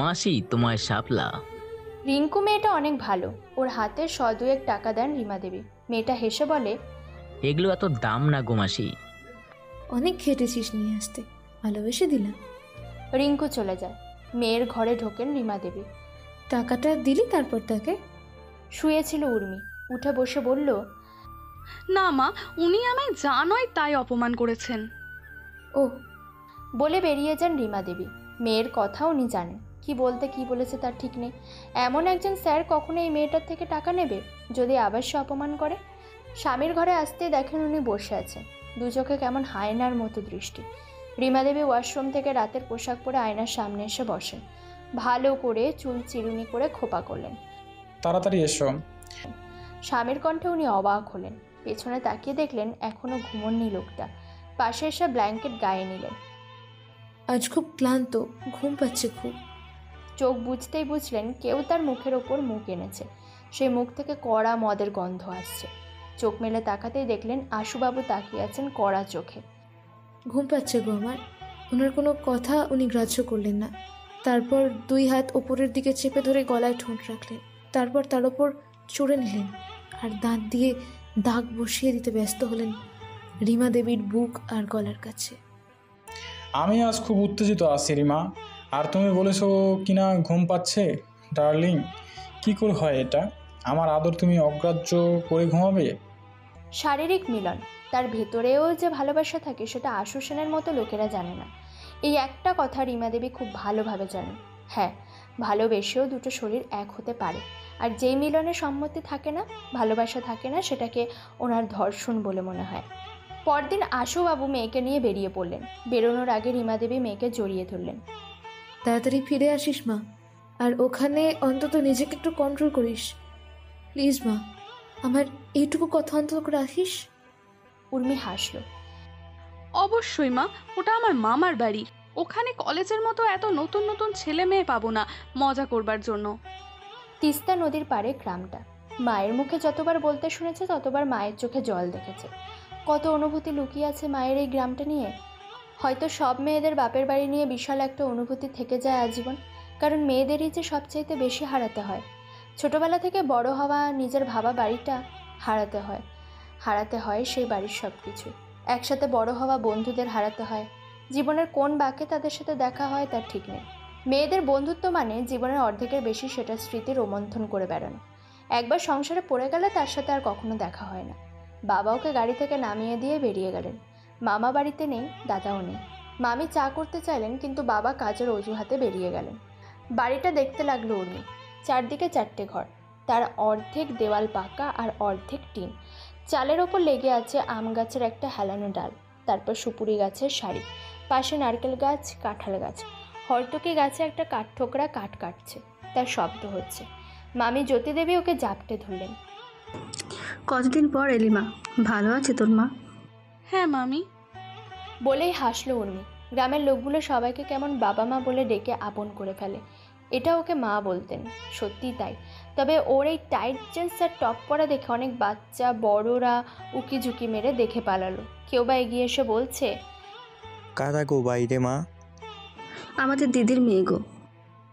মাসি তোমায় শাপলা। রিঙ্কু মেয়েটা অনেক ভালো। ওর হাতে 100-2 টাকা দেন রিমা দেবী। মেয়েটা হেসে বলে, এগুলো এত দাম না গো মাসি। অনেক খেটেছিস নিয়ে আসতে, ভালোবেসে দিলাম। রিঙ্কু চলে যায়। মেয়ের ঘরে ঢোকেন রিমা দেবী। টাকাটা দিলি তারপর তাকে? শুয়েছিল উর্মি, উঠে বসে বলল, না মা, উনি আমায় যা নয় তাই অপমান করেছেন। ও বলে বেরিয়ে যান রিমা দেবী। মেয়ের কথা উনি জানেন, কি বলতে কি বলেছে তার ঠিক নেই। এমন একজন স্যার কখনো এই মেয়েটার থেকে টাকা নেবে যদি আবার সে অপমান করে? স্বামীর ঘরে আসতেই দেখেন উনি বসে আছেন, দু চোখে কেমন হায়নার মতো দৃষ্টি। রিমা দেবী ওয়াশরুম থেকে রাতের পোশাক পরে আয়নার সামনে এসে বসেন। ভালো করে চুল চিরুনি করে খোপা করলেন। তাড়াতাড়ি এসো। স্বামীর কণ্ঠে উনি অবাক হলেন। পেছনে তাকিয়ে দেখলেন এখনো ঘুমোননি লোকটা। পাশে এসে ব্ল্যাঙ্কেট গায়ে নিলেন। আজ খুব ক্লান্ত, ঘুম পাচ্ছে খুব। চোখ বুঝতেই বুঝলেন কেউ তার মুখের ওপর মুখ এনেছে। সেই মুখ থেকে কড়া মদের গন্ধ আসছে। চোখ মেলে তাকাতেই দেখলেন আশুবাবু তাকিয়ে আছেন কড়া চোখে। ঘুম পাচ্ছে গো আমার। ওনার কোনো কথা উনি গ্রাহ্য করলেন না। তারপর 2 হাত ওপরের দিকে চেপে ধরে গলায় ঠোঁট রাখলেন। তারপর তার ওপর চড়ে নিলেন আর দাঁত দিয়ে দাগ বসিয়ে দিতে ব্যস্ত হলেন রিমা দেবীর বুক আর গলার কাছে। আমি আজ খুব উত্তেজিত আছি রিমা। আর তুমি বলেছো কিনা ঘুম পাচ্ছে। ডার্লিং, কি করে হয় এটা? আমার আদর তুমি অগ্রাহ্য করে ঘুমাবে? শারীরিক মিলন, তার ভেতরেও যে ভালোবাসা থাকে সেটা আশু সেনের মতো লোকেরা জানে না। এই একটা কথা রিমা দেবী খুব ভালোভাবে জানেন। হ্যাঁ, ভালোবেসেও দুটো শরীর এক হতে পারে, আর যেই মিলনের সম্মতি থাকে না, ভালোবাসা থাকে না, সেটাকে ওনার ধর্ষণ বলে মনে হয়। পরদিন আশুবাবু মেয়েকে নিয়ে বেরিয়ে পড়লেন। বেরোনোর আগে রিমা দেবী মেয়েকে জড়িয়ে ধরলেন। তাড়াতাড়ি ফিরে আসিস মা, আর ওখানে অন্তত নিজেকে একটু কন্ট্রোল করিস প্লিজ মা। আমার এইটুকু কথা অন্তত রাখিস। উর্মি হাসল। অবশ্যই মা, ওটা আমার মামার বাড়ি। ওখানে কলেজের মতো এত নতুন নতুন ছেলে মেয়ে পাবো না মজা করবার জন্য। তিস্তা নদীর পাড়ে গ্রামটা। মায়ের মুখে যতবার বলতে শুনেছে ততবার মায়ের চোখে জল দেখেছে। কত অনুভূতি লুকিয়ে আছে মায়ের এই গ্রামটা নিয়ে। হয়তো সব মেয়েদের বাপের বাড়ি নিয়ে বিশাল একটা অনুভূতি থেকে যায় আজীবন, কারণ মেয়েদেরই যে সবচাইতে বেশি হারাতে হয়। ছোটবেলা থেকে বড় হওয়া নিজের ভাবা বাড়িটা হারাতে হয় সেই বাড়ির সব কিছু। একসাথে বড় হওয়া বন্ধুদের হারাতে হয়। জীবনের কোন বাঁকে তাদের সাথে দেখা হয় তার ঠিক নেই। মেয়েদের বন্ধুত্ব মানে জীবনের অর্ধেকের বেশি সেটা স্মৃতি রোমন্থন করে বেড়ানো। একবার সংসারে পড়ে গেলে তার সাথে আর কখনো দেখা হয় না। বাবা ওকে গাড়ি থেকে নামিয়ে দিয়ে বেরিয়ে গেলেন। মামা বাড়িতে নেই, দাদাও নেই। মামি চা করতে চাইলেন, কিন্তু বাবা কাজের অজুহাতে বেরিয়ে গেলেন। বাড়িটা দেখতে লাগলো উর্মি। চারদিকে 4টে ঘর, তার অর্ধেক দেওয়াল পাকা আর অর্ধেক টিন। চালের ওপর লেগে আছে আম গাছের একটা হেলানো ডাল, তারপর সুপুরি গাছের সারি, পাশে নারকেল গাছ, কাঁঠাল গাছ। হরতকি গাছে একটা কাঠঠোকরা কাঠ কাটছে, তার শব্দ হচ্ছে। মামি জ্যোতি দেবী ওকে জাপটে ধরলেন। কতদিন পর এলি মা, ভালো আছে তোর মা? হ্যাঁ মামি, বলেই হাসলো উর্মি। গ্রামের লোকগুলো সবাইকে কেমন বাবা মা বলে ডেকে আপন করে ফেলে। এটা ওকে মা বলতেন, সত্যিই তাই। তবে ওর এই টাইট জিন্স আর টপ পরা দেখে অনেক বাচ্চা বড়রা উকি ঝুঁকি মেরে দেখে পালালো। কেউ বা এগিয়ে এসে বলছে, কারা গো বাইরে মা? আমাদের দিদির মেয়ে গো।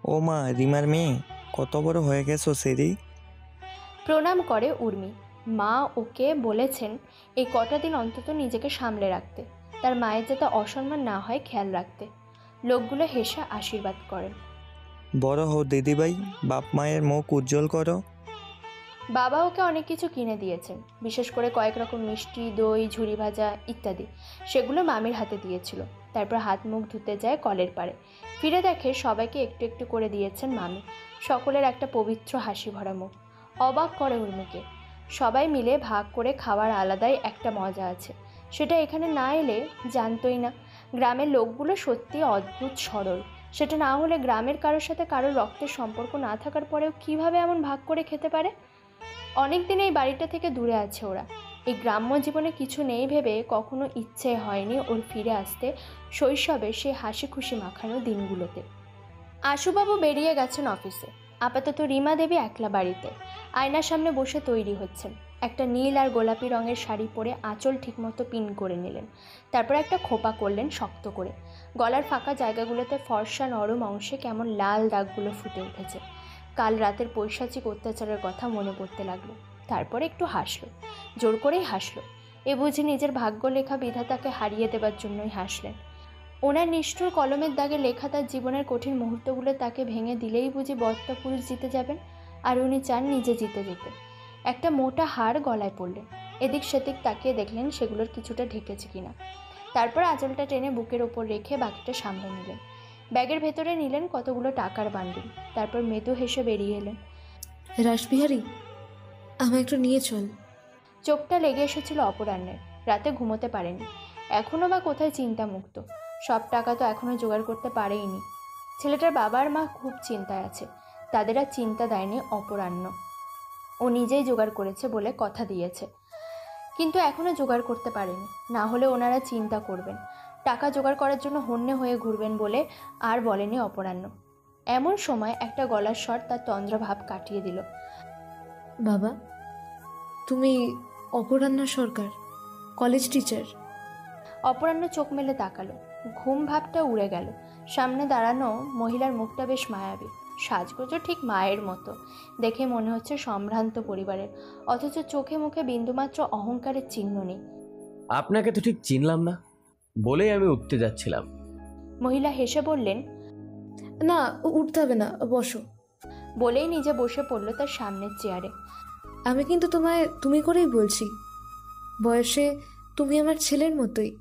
ও মা, রিমার মেয়ে, কত বড় হয়ে গেছো সেরি। প্রণাম করে উর্মি। মা ওকে বলেছেন এই কটা দিন অন্তত নিজেকে সামলে রাখতে, তার মায়ের যাতে অসম্মান না হয় খেয়াল রাখতে। লোকগুলো হেসে আশীর্বাদ করেন। বড় হও দিদিভাই, বাপ মায়ের মুখ উজ্জ্বল করো। বাবা ওকে অনেক কিছু কিনে দিয়েছেন, বিশেষ করে কয়েক রকম মিষ্টি, দই, ঝুরি ভাজা ইত্যাদি। সেগুলো মামির হাতে দিয়েছিল। তারপর হাত মুখ ধুতে যায় কলের পাড়ে। ফিরে দেখে সবাইকে একটু একটু করে দিয়েছেন মামি। সকলের একটা পবিত্র হাসি ভরা মুখ। অবাক করে উর্মিকে। সবাই মিলে ভাগ করে খাওয়ার আলাদাই একটা মজা আছে, সেটা এখানে না এলে জানতোই না। গ্রামের লোকগুলো সত্যি অদ্ভুত সরল। সেটা না হলে গ্রামের কারোর সাথে কারোর রক্তের সম্পর্ক না থাকার পরেও কিভাবে এমন ভাগ করে খেতে পারে? অনেক দিন এই বাড়িটা থেকে দূরে আছে ওরা। এই গ্রাম্য জীবনে কিছু নেই ভেবে কখনো ইচ্ছে হয়নি ওর ফিরে আসতে শৈশবে সে হাসি খুশি মাখানো দিনগুলোতে। আশুবাবু বেরিয়ে গেছেন অফিসে। আপাতত রিমা দেবী একলা বাড়িতে। আয়নার সামনে বসে তৈরি হচ্ছেন। একটা নীল আর গোলাপি রঙের শাড়ি পরে আঁচল ঠিকমতো পিন করে নিলেন। তারপর একটা খোপা করলেন শক্ত করে। গলার ফাঁকা জায়গাগুলোতে ফর্সা নরম অংশে কেমন লাল দাগগুলো ফুটে উঠেছে। কাল রাতের পৈশাচিক অত্যাচারের কথা মনে পড়তে লাগলো। তারপরে একটু হাসলো, জোর করেই হাসলো। এ বুঝি নিজের ভাগ্য লেখা বিধাতাকে হারিয়ে দেবার জন্যই হাসলেন। ওনার নিষ্ঠুর কলমের দাগে লেখা তার জীবনের কঠিন মুহূর্তগুলো তাকে ভেঙে দিলেই বুঝি বর্তা পুরুষ জিতে যাবেন, আর উনি চান নিজে জিতে যেতে। একটা মোটা হার গলায় পড়লেন। এদিক সেদিক তাকিয়ে দেখলেন সেগুলোর কিছুটা ঢেকেছে কিনা। তারপর আঁচলটা টেনে বুকের ওপর রেখে বাকিটা সামলে নিলেন। ব্যাগের ভেতরে নিলেন কতগুলো টাকার বান্ডিল। তারপর মৃদু হেসে বেরিয়ে এলেন। রাসবিহারী, আমায় একটু নিয়ে চল। চোখটা লেগে এসেছিল অপরাহ্নের। রাতে ঘুমোতে পারেনি। এখনও বা কোথায় চিন্তামুক্ত। সব টাকা তো এখনও জোগাড় করতে পারেইনি। ছেলেটার বাবার মা খুব চিন্তায় আছে। তাদের আর চিন্তা দেয়নি অপরাহ্ন। ও নিজেই জোগাড় করেছে বলে কথা দিয়েছে, কিন্তু এখনও জোগাড় করতে পারেনি। না হলে ওনারা চিন্তা করবেন, টাকা জোগাড় করার জন্য হন্যে হয়ে ঘুরবেন বলে আর বলেনি অপরাহ্ন। এমন সময় একটা গলার স্বর তার তন্দ্রাভাব কাটিয়ে দিল। বাবা, তুমি অপরাহ্ন সরকার, কলেজ টিচার? অপরাহ্ন চোখ মেলে তাকালো। ঘুম ভাবটা উড়ে গেল। সামনে দাঁড়ানো মহিলার মুখটা বেশ মায়াবী, সাজগোজও ঠিক মায়ের মতো, দেখে মনে হচ্ছে সম্ভ্রান্ত পরিবারের, অথচ চোখে মুখে বিন্দুমাত্র অহংকারের চিহ্ন নেই। আপনাকে তো ঠিক চিনলাম না বলেই আমি উঠতে যাচ্ছিলাম। মহিলা হেসে বললেন, না উঠতে হবে না, বসো। বলেই নিজে বসে পড়ল তার সামনের চেয়ারে। আমি কিন্তু তোমায় তুমি করেই বলছি, বয়সে তুমি আমার ছেলের মতোই।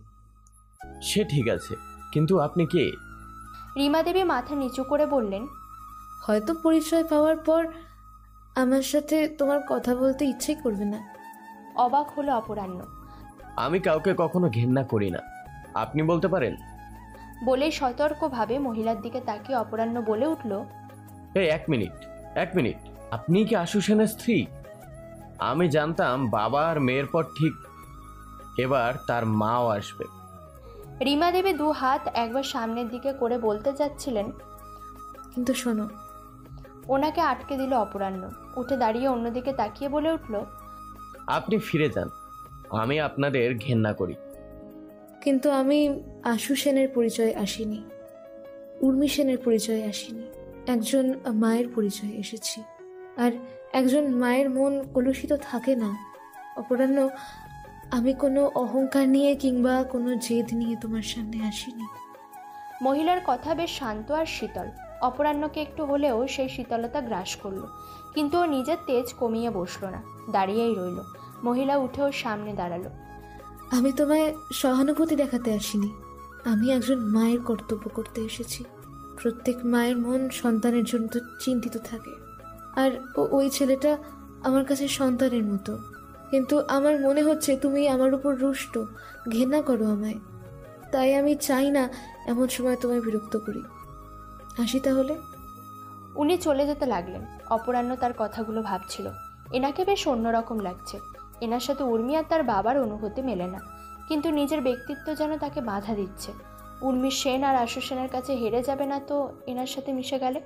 সে ঠিক আছে, কিন্তু আপনি কে? রিমা দেবী মাথা নিচু করে বললেন, হয়তো পরিচয় পাওয়ার পর আমার সাথে তোমার কথা বলতে ইচ্ছেই করবে না। অবাক হলো অপরাহ্ন। আমি কাউকে কখনো ঘেন্না করি না, আপনি বলতে পারেন। বলেই সতর্কভাবে মহিলার দিকে তাকিয়ে অপরাহ্ন বলে উঠল, এই এক মিনিট, আপনি কি আশু সেনের স্ত্রী? আমি জানতাম বাবা আর মেয়ের পর ঠিক এবার তার মাও আসবে। রিমা দেবী 2 হাত একবার সামনের দিকে করে বলতে যাচ্ছিলেন, কিন্তু শোনো। ওনাকে আটকে দিল অপরাহ্ন। উঠে দাঁড়িয়ে অন্যদিকে তাকিয়ে বলে উঠল, আপনি ফিরে যান, আমি আপনাদের ঘেন্না করি। কিন্তু আমি আশু সেনের পরিচয়ে আসিনি, উর্মি সেনের পরিচয়ে আসিনি, একজন মায়ের পরিচয়ে এসেছি। আর একজন মায়ের মন কলুষিত থাকে না অপরাহ্ন। আমি কোনো অহংকার নিয়ে কিংবা কোনো জেদ নিয়ে তোমার সামনে আসিনি। মহিলার কথা বেশ শান্ত আর শীতল। অপরাহ্নকে একটু হলেও সেই শীতলতা গ্রাস করলো, কিন্তু ও নিজের তেজ কমিয়ে বসলো না, দাঁড়িয়েই রইল। মহিলা উঠে ওর সামনে দাঁড়ালো। আমি তোমায় সহানুভূতি দেখাতে আসিনি, আমি একজন মায়ের কর্তব্য করতে এসেছি। প্রত্যেক মায়ের মন সন্তানের জন্য তো চিন্তিত থাকে, আর ওই ছেলেটা আমার কাছে সন্তানের মতো। কিন্তু আমার মনে হচ্ছে তুমি আমার উপর রুষ্ট, ঘেন্না করো আমায়। তাই আমি চাই না এমন সময় তোমায় বিরক্ত করি। আসি তাহলে। উনি চলে যেতে লাগলেন। অপরাহ্ন তার কথাগুলো ভাবছিল। এনাকে বেশ অন্যরকম লাগছে। এনার সাথে উর্মি আর তার বাবার অনুভূতি মেলে না, কিন্তু নিজের ব্যক্তিত্ব যেন তাকে বাধা দিচ্ছে। উর্মি সেন আর আশু সেনের কাছে হেরে যাবে না তো এনার সাথে মিশে গেলে?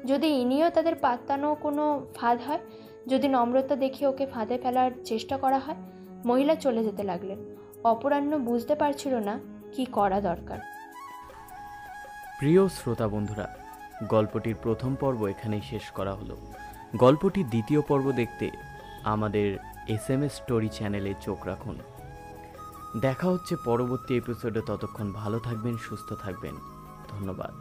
যদি ইনিও তাদের পাত্তানো কোনো ফাঁদ হয়, যদি নম্রতা দেখিয়ে ওকে ফাঁদে ফেলার চেষ্টা করা হয়। মহিলা চলে যেতে লাগলেন। অপরাহ্ন বুঝতে পারছিল না কি করা দরকার। প্রিয় শ্রোতা বন্ধুরা, গল্পটির প্রথম পর্ব এখানেই শেষ করা হলো। গল্পটির দ্বিতীয় পর্ব দেখতে আমাদের SMS স্টোরি চ্যানেলে চোখ রাখুন। দেখা হচ্ছে পরবর্তী এপিসোডে। ততক্ষণ ভালো থাকবেন, সুস্থ থাকবেন। ধন্যবাদ।